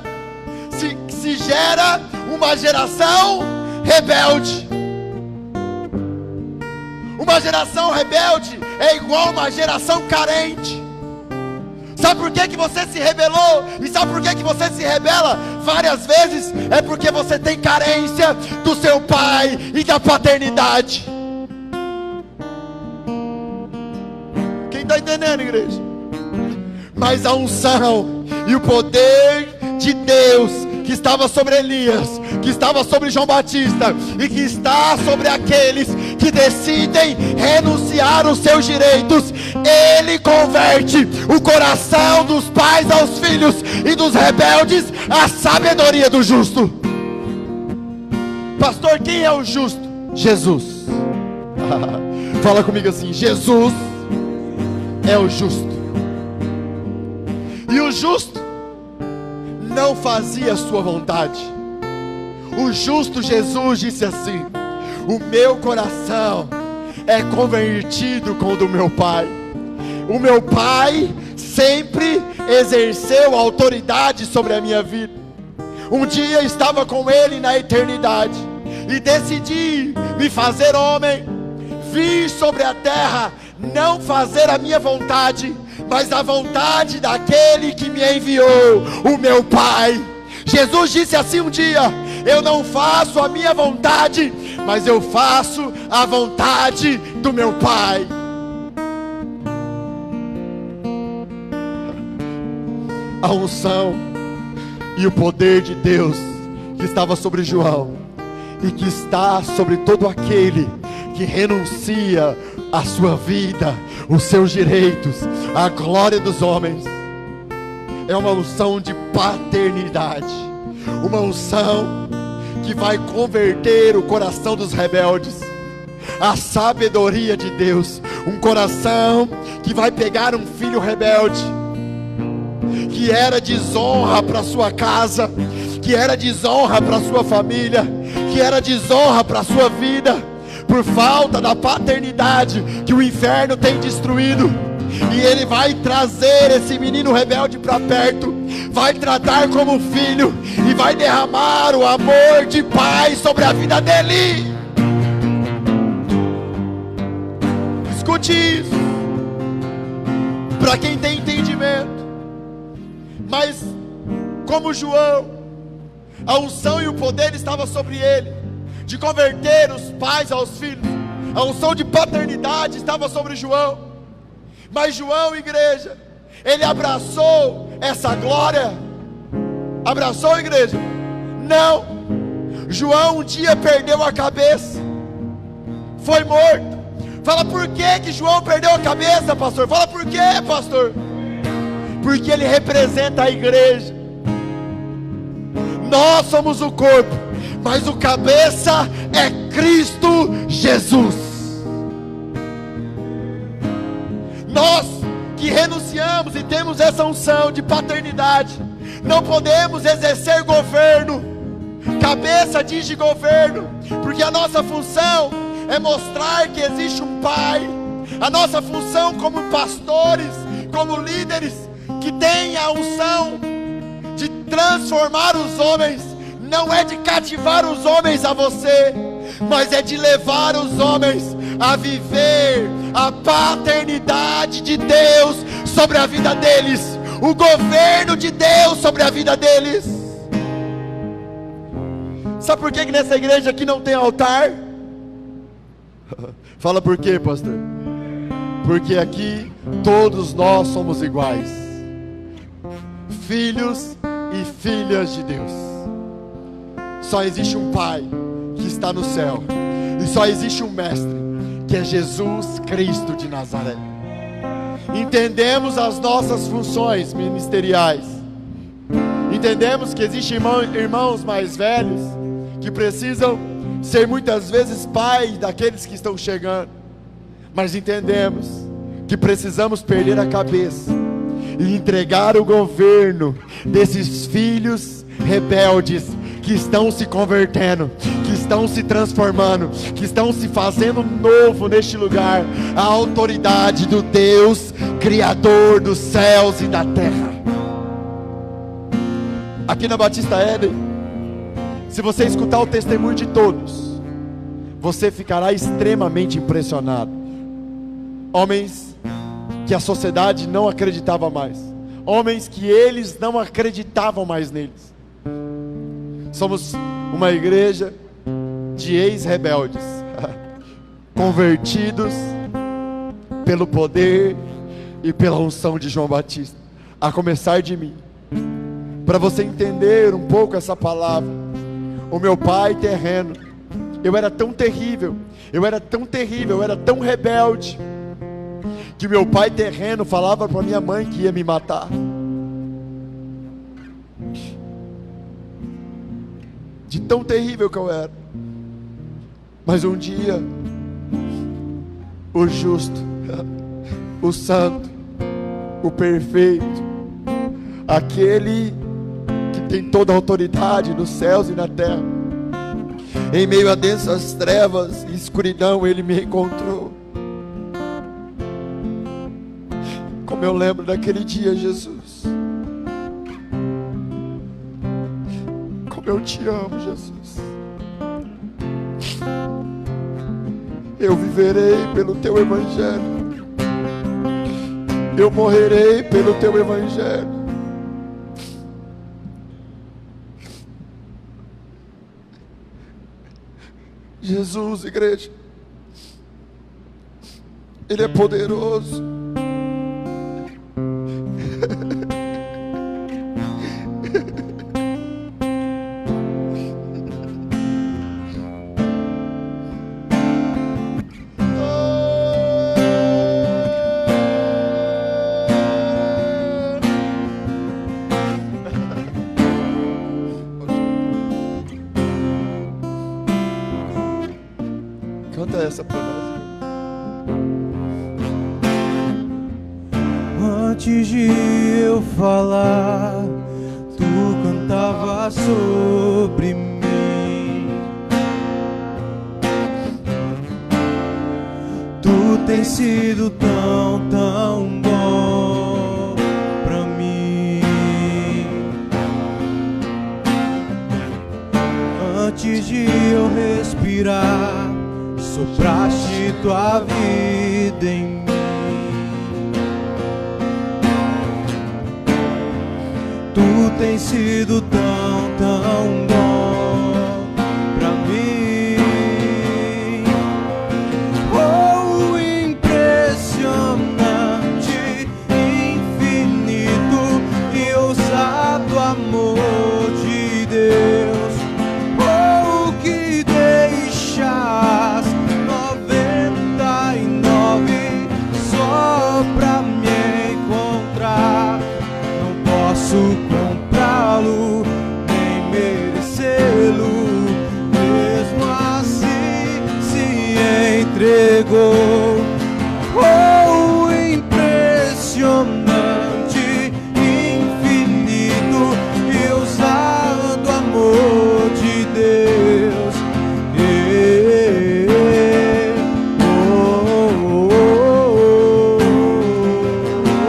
se gera uma geração rebelde. Uma geração rebelde é igual a uma geração carente. Sabe por que você se rebelou? E sabe por que você se rebela várias vezes? É porque você tem carência do seu pai e da paternidade. Quem está entendendo, igreja? Mas a unção e o poder de Deus que estava sobre Elias, que estava sobre João Batista e que está sobre aqueles que decidem renunciar os seus direitos, ele converte o coração dos pais aos filhos e dos rebeldes à sabedoria do justo. Pastor, quem é o justo? Jesus. Fala comigo assim: Jesus é o justo. E o justo não fazia a sua vontade. O justo Jesus disse assim: o meu coração é convertido com o do meu pai. O meu pai sempre exerceu autoridade sobre a minha vida. Um dia estava com ele na eternidade e decidi me fazer homem, vir sobre a terra, não fazer a minha vontade, mas a vontade daquele que me enviou, o meu pai. Jesus disse assim um dia: eu não faço a minha vontade, mas eu faço a vontade do meu pai. A unção e o poder de Deus que estava sobre João e que está sobre todo aquele que renuncia a sua vida, os seus direitos, a glória dos homens, é uma unção de paternidade, uma unção que vai converter o coração dos rebeldes à sabedoria de Deus, um coração que vai pegar um filho rebelde, que era desonra para sua casa, que era desonra para sua família, que era desonra para sua vida, por falta da paternidade que o inferno tem destruído. E ele vai trazer esse menino rebelde para perto, vai tratar como filho e vai derramar o amor de pai sobre a vida dele. Escute isso, para quem tem entendimento. Mas como João, a unção e o poder estava sobre ele, de converter os pais aos filhos. A unção de paternidade estava sobre João. Mas João, igreja, ele abraçou essa glória? Abraçou, igreja? Não. João um dia perdeu a cabeça, foi morto. Fala, por que João perdeu a cabeça, pastor? Fala, por que, pastor? porque Ele representa a igreja. Nós somos o corpo, mas o cabeça é Cristo Jesus. Nós que renunciamos e temos essa unção de paternidade, não podemos exercer governo. Cabeça diz de governo, porque a nossa função é mostrar que existe um Pai. A nossa função como pastores, como líderes, que tem a unção de transformar os homens, não é de cativar os homens a você, mas é de levar os homens a viver a paternidade de Deus sobre a vida deles, o governo de Deus sobre a vida deles. Sabe por que nessa igreja aqui não tem altar? Fala por quê, pastor? Porque aqui todos nós somos iguais, filhos e filhas de Deus. Só existe um Pai que está no céu, e só existe um Mestre, que é Jesus Cristo de Nazaré. Entendemos as nossas funções ministeriais, entendemos que existem irmãos mais velhos que precisam ser muitas vezes pais daqueles que estão chegando, mas entendemos que precisamos perder a cabeça e entregar o governo desses filhos rebeldes que estão se convertendo, que estão se transformando, que estão se fazendo novo neste lugar, a autoridade do Deus Criador dos céus e da terra. Aqui na Batista Éden, se você escutar o testemunho de todos, você ficará extremamente impressionado. Homens que a sociedade não acreditava mais, homens que eles não acreditavam mais neles. Somos uma igreja de ex-rebeldes, convertidos pelo poder e pela unção de João Batista, a começar de mim. Para você entender um pouco essa palavra, o meu pai terreno, eu era tão terrível, eu era tão rebelde, que meu pai terreno falava para minha mãe que ia me matar. De tão terrível que eu era. Mas um dia, o justo, o santo, o perfeito, aquele que tem toda a autoridade nos céus e na terra, em meio a densas trevas e escuridão, Ele me encontrou. Como eu lembro daquele dia, Jesus. Como eu te amo, Jesus. Eu viverei pelo Teu Evangelho. Eu morrerei pelo Teu Evangelho. Jesus, igreja, Ele é poderoso. Canta essa pra nós. Antes de eu falar, Tu cantava sobre mim. Tu tens sido tão, tão bom pra mim. Antes de eu respirar, sopraste Tua vida em mim. Tu tens sido tão, tão bom pra mim. Oh, impressionante, infinito e ousado amor de Deus. Oh, que deixas 99 só pra me encontrar. entregou. Oh, impressionante, infinito e ousado amor de Deus.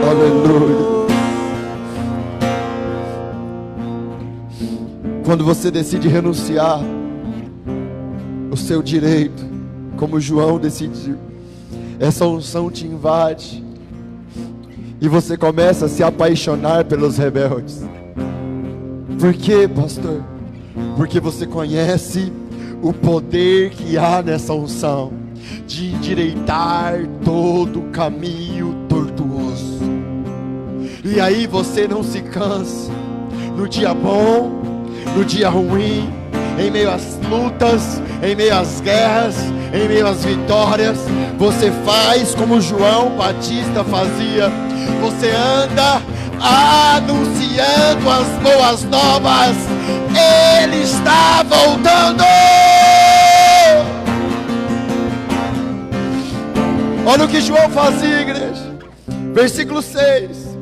Aleluia. Quando você decide renunciar o seu direito, como João decidiu, essa unção te invade e você começa a se apaixonar pelos rebeldes. Por quê, pastor? Porque você conhece o poder que há nessa unção de endireitar todo o caminho tortuoso. E aí você não se cansa no dia bom, no dia ruim, em meio às lutas, em meio às guerras, em meio às vitórias. Você faz como João Batista fazia. Você anda anunciando as boas novas. Ele está voltando. Olha o que João fazia, igreja. Versículo 6.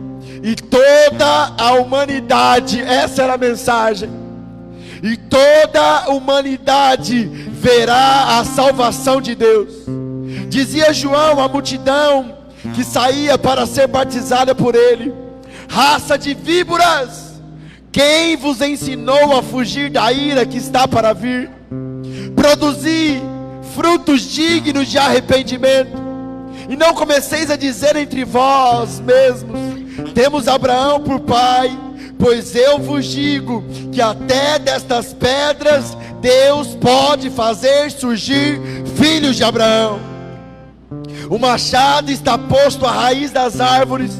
E toda a humanidade, essa era a mensagem, e toda a humanidade verá a salvação de Deus. Dizia João à multidão que saía para ser batizada por ele: raça de víboras, quem vos ensinou a fugir da ira que está para vir? Produzi frutos dignos de arrependimento, e não comeceis a dizer entre vós mesmos: temos Abraão por pai. Pois eu vos digo que até destas pedras Deus pode fazer surgir filhos de Abraão. O machado está posto à raiz das árvores,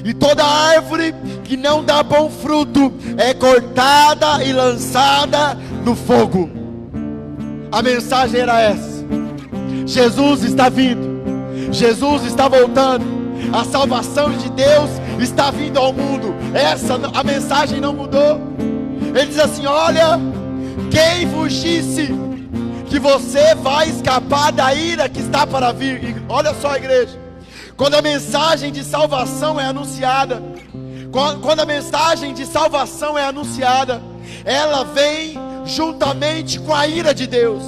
e toda árvore que não dá bom fruto é cortada e lançada no fogo. A mensagem era essa: Jesus está vindo, Jesus está voltando. A salvação de Deus está vindo ao mundo. A mensagem não mudou. Ele diz assim: olha, quem vos disse que você vai escapar da ira que está para vir? E olha só, igreja, quando a mensagem de salvação é anunciada, quando a mensagem de salvação é anunciada, ela vem juntamente com a ira de Deus.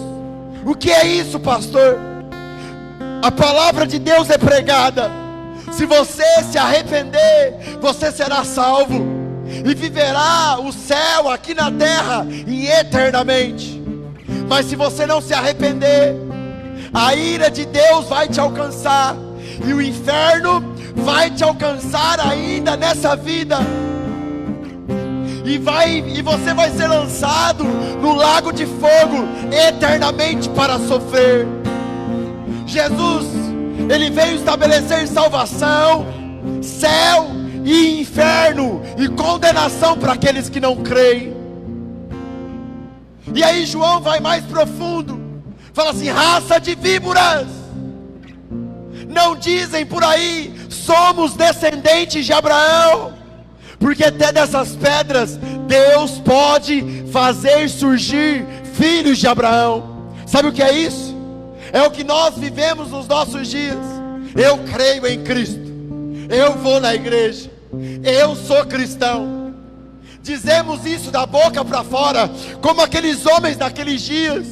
O que é isso, pastor? A palavra de Deus é pregada. Se você se arrepender, você será salvo e viverá o céu aqui na terra e eternamente. Mas se você não se arrepender, a ira de Deus vai te alcançar, e o inferno vai te alcançar ainda nessa vida, e você vai ser lançado no lago de fogo eternamente para sofrer. Jesus, Ele veio estabelecer salvação, céu e inferno, e condenação para aqueles que não creem. E aí João vai mais profundo, fala assim: raça de víboras, não dizem por aí, somos descendentes de Abraão? Porque até dessas pedras Deus pode fazer surgir filhos de Abraão. Sabe o que é isso? É o que nós vivemos nos nossos dias. Eu creio em Cristo, eu vou na igreja, eu sou cristão. Dizemos isso da boca para fora, como aqueles homens naqueles dias.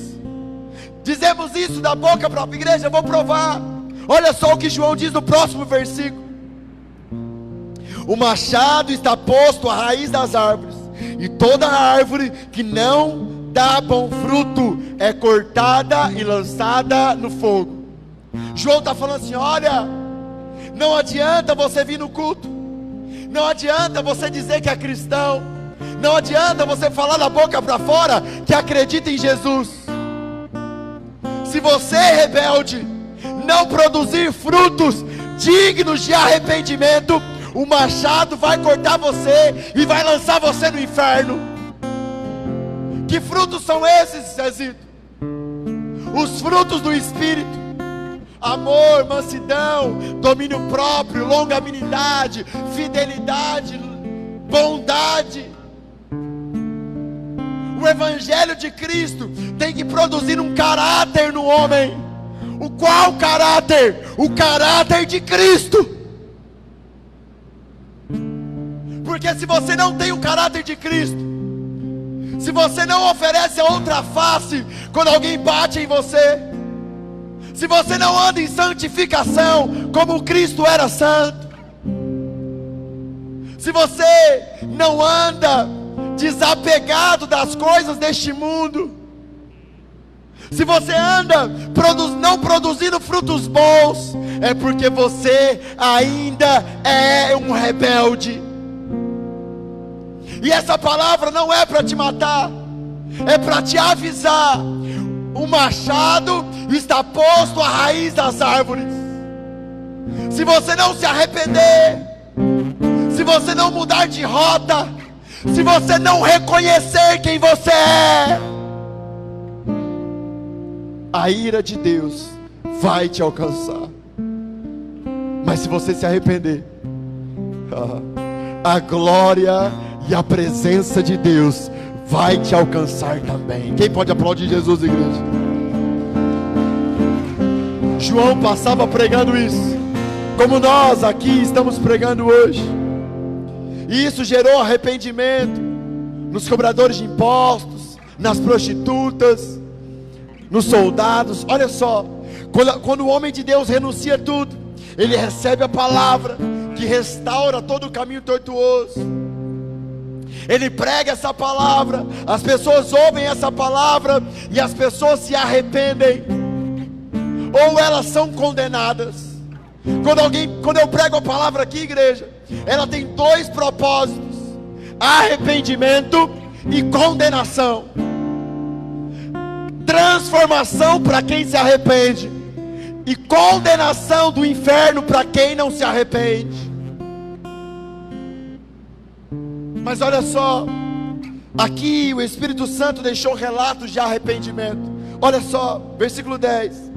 Dizemos isso da boca para a igreja. Eu vou provar. Olha só o que João diz no próximo versículo: o machado está posto à raiz das árvores, e toda árvore que não dá bom fruto é cortada e lançada no fogo. João está falando assim: olha, não adianta você vir no culto, não adianta você dizer que é cristão, não adianta você falar da boca para fora que acredita em Jesus. Se você é rebelde, não produzir frutos dignos de arrependimento, o machado vai cortar você e vai lançar você no inferno. Que frutos são esses, Zezito? Os frutos do Espírito: amor, mansidão, domínio próprio, longanimidade, fidelidade, bondade. O Evangelho de Cristo tem que produzir um caráter no homem, o Qual caráter? O caráter de Cristo. Porque se você não tem o caráter de Cristo, se você não oferece a outra face quando alguém bate em você, se você não anda em santificação como Cristo era santo, se você não anda desapegado das coisas deste mundo, se você anda não produzindo frutos bons, é porque você ainda é um rebelde. E essa palavra não é para te matar, é para te avisar. O machado está posto à raiz das árvores. Se você não se arrepender, se você não mudar de rota, se você não reconhecer quem você é, a ira de Deus vai te alcançar. Mas se você se arrepender, a glória e a presença de Deus vai te alcançar também. Quem pode aplaudir Jesus, igreja? João passava pregando isso, como nós aqui estamos pregando hoje. E isso gerou arrependimento nos cobradores de impostos, nas prostitutas, nos soldados. Olha só, quando o homem de Deus renuncia tudo, ele recebe a palavra que restaura todo o caminho tortuoso. Ele prega essa palavra, as pessoas ouvem essa palavra e as pessoas se arrependem, ou elas são condenadas. Quando eu prego a palavra aqui, igreja, ela tem dois propósitos: arrependimento e condenação. Transformação para quem se arrepende, e condenação do inferno para quem não se arrepende. Mas olha só, aqui o Espírito Santo deixou relatos de arrependimento. Olha só, versículo 10.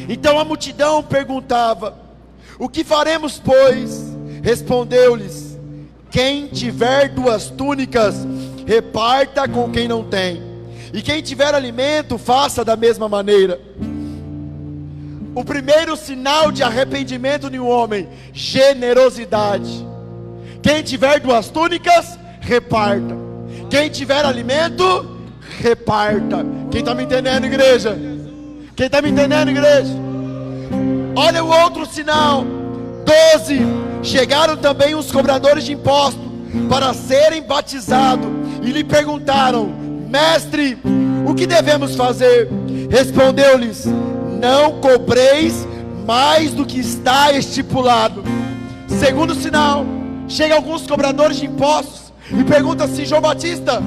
Então a multidão perguntava: o que faremos, pois? Respondeu-lhes: quem tiver 2 túnicas, reparta com quem não tem, e quem tiver alimento, faça da mesma maneira. O primeiro sinal de arrependimento de um homem: generosidade. Quem tiver 2 túnicas, reparta. Quem tiver alimento, reparta. Quem está me entendendo, igreja? Quem está me entendendo, igreja? Olha o outro sinal. 12. Chegaram também os cobradores de impostos para serem batizados, e lhe perguntaram: mestre, o que devemos fazer? Respondeu-lhes: não cobreis mais do que está estipulado. Segundo sinal, chegam alguns cobradores de impostos e perguntam assim: João Batista,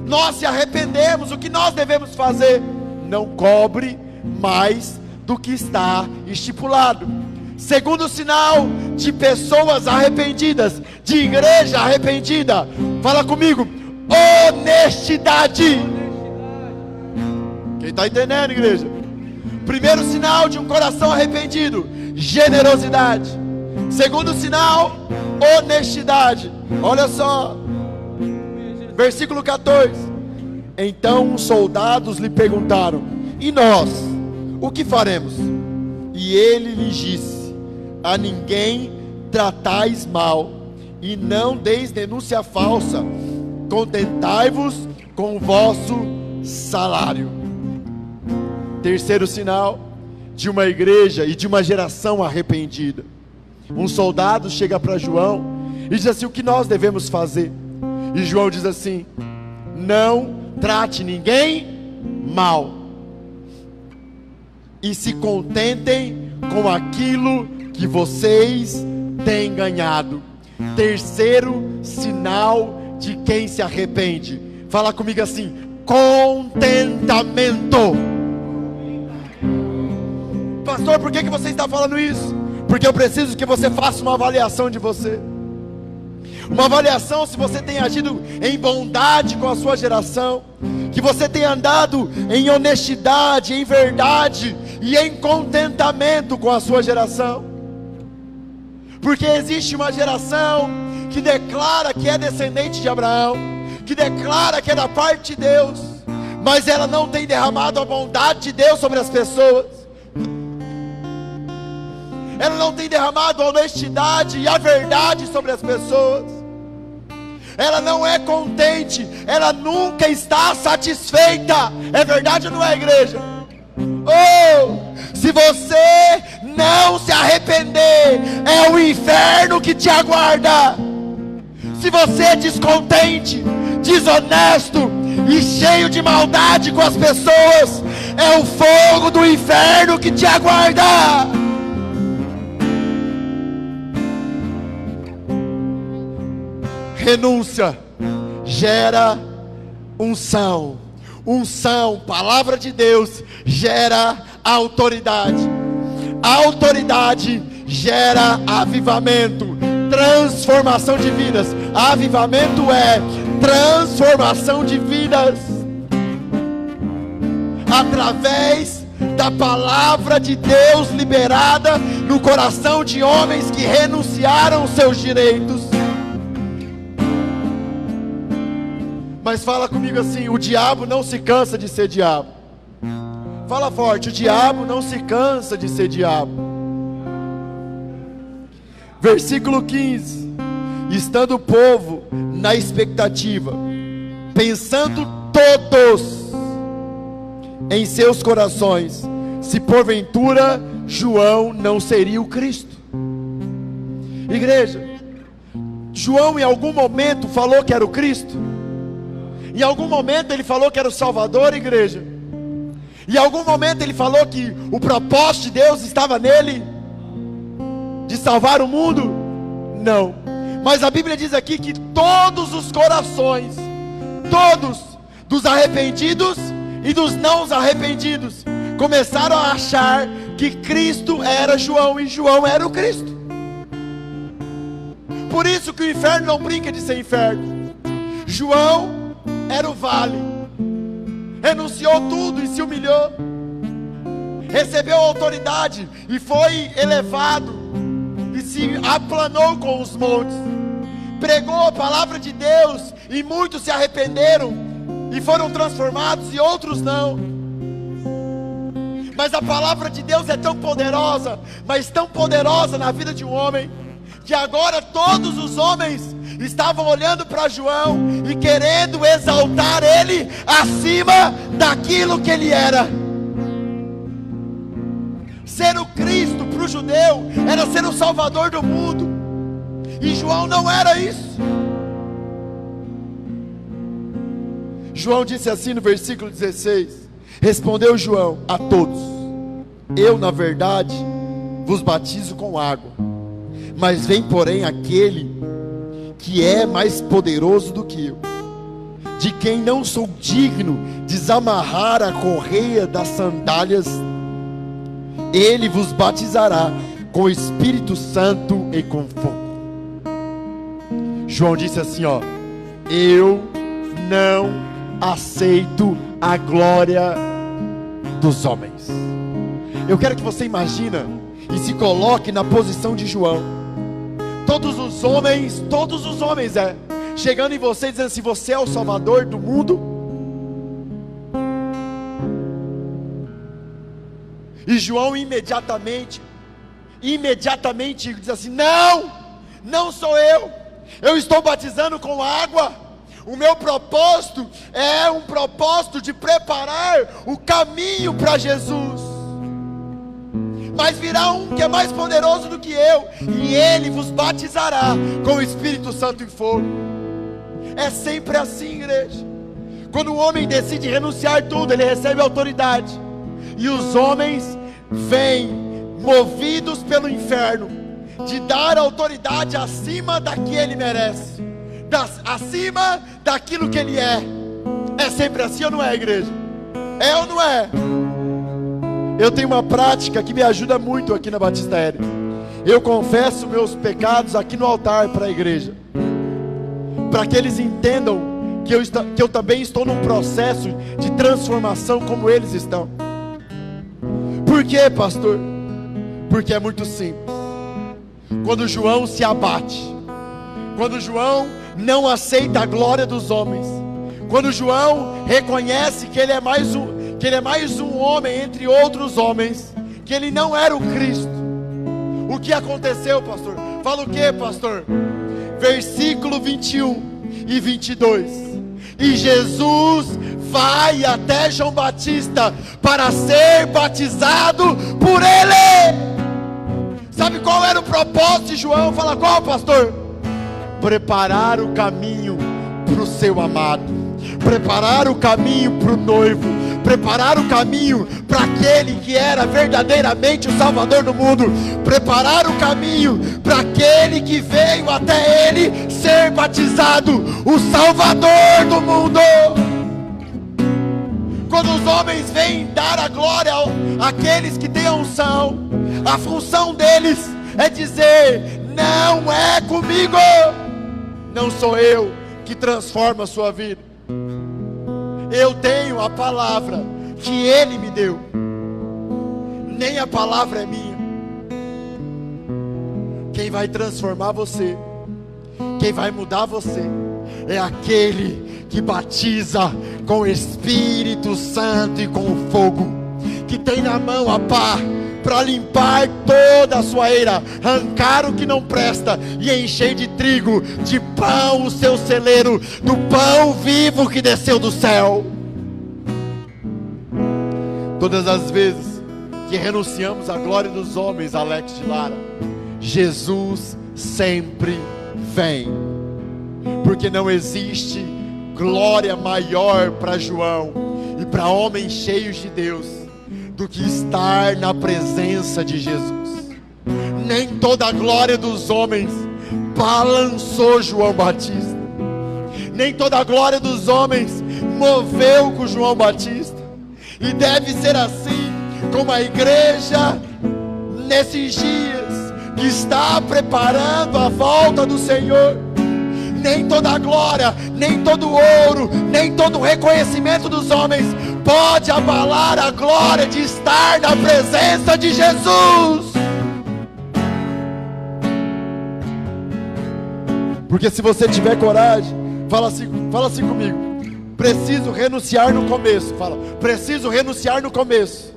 nós se arrependemos, o que nós devemos fazer? Não cobre mais do que está estipulado. Segundo sinal de pessoas arrependidas, de igreja arrependida, fala comigo: honestidade. Quem está entendendo, igreja? Primeiro sinal de um coração arrependido: generosidade. Segundo sinal, honestidade. Olha só, versículo 14. Então os soldados lhe perguntaram: e nós, o que faremos? E ele lhes disse: a ninguém tratais mal, e não deis denúncia falsa, contentai-vos com o vosso salário. Terceiro sinal de uma igreja e de uma geração arrependida: um soldado chega para João e diz assim: o que nós devemos fazer? E João diz assim: não trate ninguém mal, e se contentem com aquilo que vocês têm ganhado. Terceiro sinal de quem se arrepende, fala comigo assim: contentamento. Pastor, por que você está falando isso? Porque eu preciso que você faça uma avaliação de você. Uma avaliação se você tem agido em bondade com a sua geração, que você tem andado em honestidade, em verdade e em contentamento com a sua geração. Porque existe uma geração que declara que é descendente de Abraão, que declara que é da parte de Deus, mas ela não tem derramado a bondade de Deus sobre as pessoas. ela não tem derramado a honestidade e a verdade sobre as pessoas. Ela não é contente, ela nunca está satisfeita. É verdade ou não é, igreja? Oh, se você não se arrepender, é o inferno que te aguarda. Se você é descontente, desonesto e cheio de maldade com as pessoas, é o fogo do inferno que te aguarda. Renúncia gera unção. Unção, palavra de Deus, gera autoridade. A autoridade gera avivamento, transformação de vidas. Avivamento é transformação de vidas através da palavra de Deus liberada no coração de homens que renunciaram aos seus direitos. Mas fala comigo assim: o diabo não se cansa de ser diabo. Fala forte: o diabo não se cansa de ser diabo. Versículo 15: estando o povo na expectativa, pensando todos em seus corações, se porventura João não seria o Cristo. Igreja, João em algum momento falou que era o Cristo? Em algum momento ele falou que era o Salvador, igreja? Em algum momento ele falou que o propósito de Deus estava nele, de salvar o mundo? Não. Mas a Bíblia diz aqui que todos os corações, todos, dos arrependidos e dos não arrependidos, começaram a achar que Cristo era João e João era o Cristo. Por isso que o inferno não brinca de ser inferno. João era o vale, renunciou tudo e se humilhou, recebeu autoridade e foi elevado e se aplanou com os montes, pregou a palavra de Deus e muitos se arrependeram e foram transformados e outros não. Mas a palavra de Deus é tão poderosa, mas tão poderosa na vida de um homem, que agora todos os homens estavam olhando para João e querendo exaltar ele acima daquilo que ele era. Ser o Cristo para o judeu era ser o Salvador do mundo, e João não era isso. João disse assim no versículo 16: respondeu João a todos: eu na verdade vos batizo com água, mas vem porém aquele que é mais poderoso do que eu, de quem não sou digno de desamarrar a correia das sandálias. Ele vos batizará com o Espírito Santo e com fogo. João disse assim, ó: eu não aceito a glória dos homens. Eu quero que você imagine e se coloque na posição de João. Todos os homens chegando em você dizendo assim: você é o Salvador do mundo. E João imediatamente diz assim: não sou eu estou batizando com água. O meu propósito é um propósito de preparar o caminho para Jesus. Mas virá um que é mais poderoso do que eu, e ele vos batizará com o Espírito Santo e fogo. É sempre assim, igreja. Quando o homem decide renunciar tudo, ele recebe autoridade, e os homens vêm movidos pelo inferno de dar autoridade acima da que ele merece, acima daquilo que ele é. É sempre assim ou não é, igreja? É ou não é? Eu tenho uma prática que me ajuda muito aqui na Batista Aérea. Eu confesso meus pecados aqui no altar para a igreja, para que eles entendam que eu também estou num processo de transformação como eles estão. Por quê, pastor? Porque é muito simples. Quando João se abate, quando João não aceita a glória dos homens, quando João reconhece que ele é mais um homem entre outros homens, que ele não era o Cristo, O que aconteceu, pastor? Fala o que, pastor? Versículo 21 e 22. E Jesus vai até João Batista para ser batizado por ele. Sabe qual era o propósito de João? Fala qual, pastor? Preparar o caminho para o seu amado, preparar o caminho para o noivo, preparar o caminho para aquele que era verdadeiramente o Salvador do mundo, preparar o caminho para aquele que veio até ele ser batizado, o Salvador do mundo. Quando os homens vêm dar a glória àqueles que têm a unção, a função deles é dizer: não é comigo, não sou eu que transforma a sua vida. Eu tenho a palavra que Ele me deu, nem a palavra é minha. Quem vai transformar você, quem vai mudar você, é aquele que batiza com o Espírito Santo e com o fogo, que tem na mão a pá para limpar toda a sua eira, arrancar o que não presta e encher de trigo, de pão o seu celeiro, do pão vivo que desceu do céu. Todas as vezes que renunciamos à glória dos homens, Alex de Lara, Jesus sempre vem, porque não existe glória maior para João e para homens cheios de Deus do que estar na presença de Jesus. Nem toda a glória dos homens balançou João Batista, nem toda a glória dos homens moveu com João Batista. E deve ser assim como a igreja nesses dias que está preparando a volta do Senhor. Nem toda a glória, nem todo o ouro, nem todo o reconhecimento dos homens pode abalar a glória de estar na presença de Jesus. Porque se você tiver coragem, fala assim comigo: preciso renunciar no começo. Fala, preciso renunciar no começo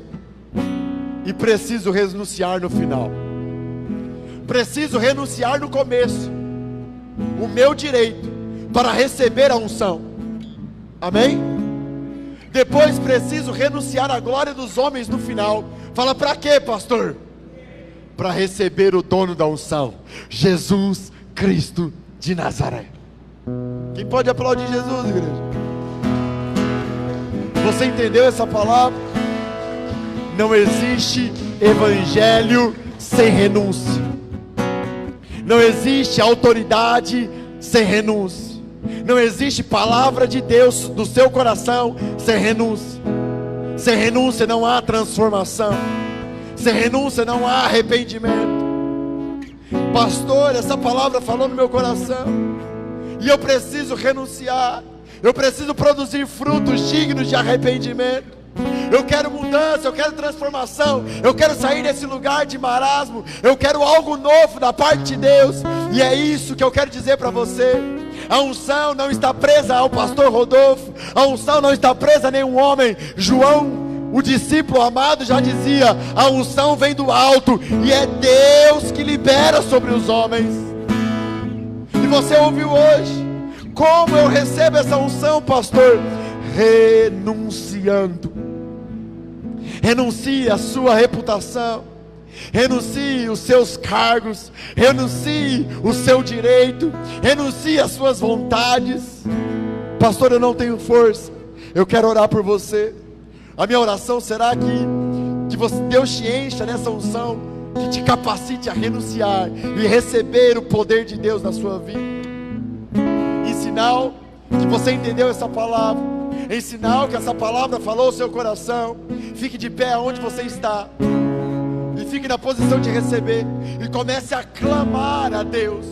e preciso renunciar no final. Preciso renunciar no começo o meu direito para receber a unção. Amém? Depois preciso renunciar à glória dos homens no final. Fala, para quê, pastor? Para receber o dono da unção, Jesus Cristo de Nazaré. Quem pode aplaudir Jesus, igreja? Você entendeu essa palavra? Não existe evangelho sem renúncia. Não existe autoridade sem renúncia. Não existe palavra de Deus do seu coração sem renúncia. Sem renúncia não há transformação. Sem renúncia não há arrependimento. Pastor, essa palavra falou no meu coração, e eu preciso renunciar. Eu preciso produzir frutos dignos de arrependimento. Eu quero mudança, eu quero transformação. Eu quero sair desse lugar de marasmo. Eu quero algo novo da parte de Deus. E é isso que eu quero dizer para você. A unção não está presa ao pastor Rodolfo. A unção não está presa a nenhum homem. João, o discípulo amado, já dizia: a unção vem do alto, e é Deus que libera sobre os homens. E você ouviu hoje: como eu recebo essa unção, pastor? Renunciando. Renuncie a sua reputação, renuncie os seus cargos, renuncie o seu direito, renuncie as suas vontades. Pastor, eu não tenho força. Eu quero orar por você. A minha oração será que Deus te encha nessa unção, que te capacite a renunciar e receber o poder de Deus na sua vida. Em sinal que você entendeu essa palavra, em sinal que essa palavra falou ao seu coração, fique de pé onde você está e fique na posição de receber, e comece a clamar a Deus,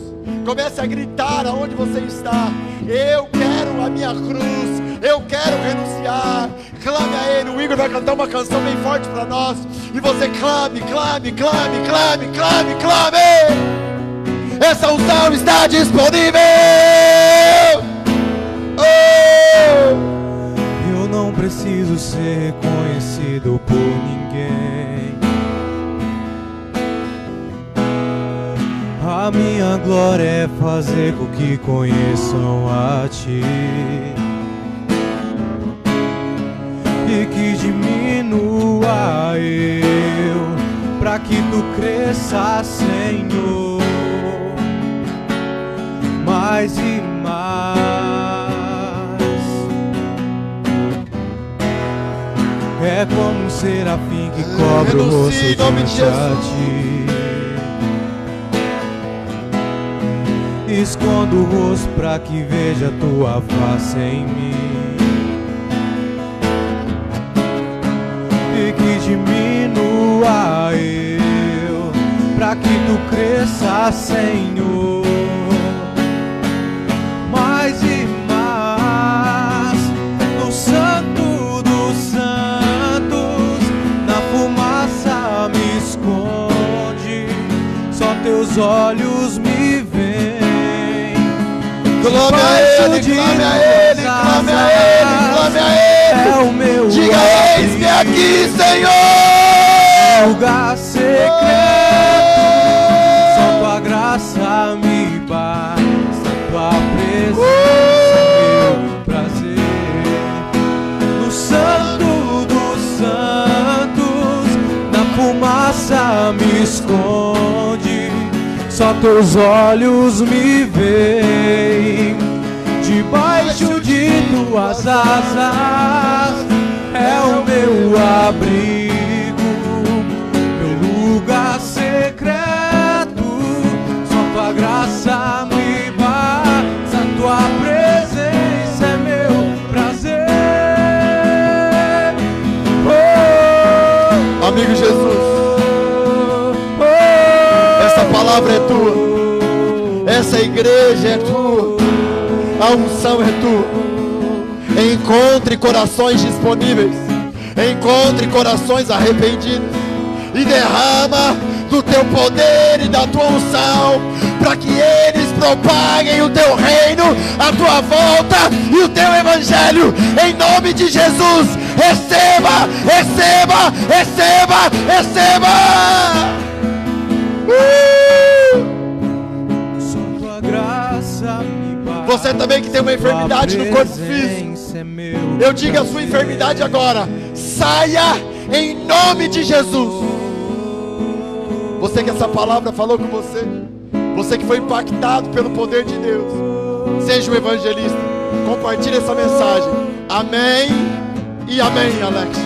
comece a gritar aonde você está: eu quero a minha cruz, eu quero renunciar. Clame a Ele. O Igor vai cantar uma canção bem forte para nós, e você clame, clame, clame, clame, clame, clame. Essa unção está disponível. Oh! Eu não preciso ser conhecido por ninguém. minha glória é fazer com que conheçam a Ti, e que diminua eu, pra que Tu cresça, Senhor, mais e mais. É como um serafim que cobre o rosto diante a Ti, escondo o rosto pra que veja Tua face em mim, e que diminua eu, pra que Tu cresça, Senhor, mais e mais. No Santo dos Santos, na fumaça me esconde, só Teus olhos me veem. Clame a Ele, clame a Ele, clame a Ele, clame a Ele. É o meu diga: eis-me aqui, Senhor. Lugar secreto, só Tua graça me basta, Tua presença é meu prazer. No Santo dos Santos, na fumaça me esconde, só Teus olhos me veem. Debaixo de Tuas asas é o meu abrigo, meu lugar secreto, só Tua graça me basta, Tua presença é meu prazer. Oh, amigo Jesus, essa palavra é Tua, essa igreja é Tua, a unção é Tua. Encontre corações disponíveis, encontre corações arrependidos e derrama do Teu poder e da Tua unção, para que eles propaguem o Teu reino, a Tua volta e o Teu evangelho, em nome de Jesus. Receba, receba, receba, receba. Só Tua graça me basta. Você também que tem uma enfermidade no corpo físico, eu digo a sua enfermidade agora: saia em nome de Jesus. Você que essa palavra falou com você, você que foi impactado pelo poder de Deus, seja um evangelista, compartilhe essa mensagem. Amém e amém, Alex.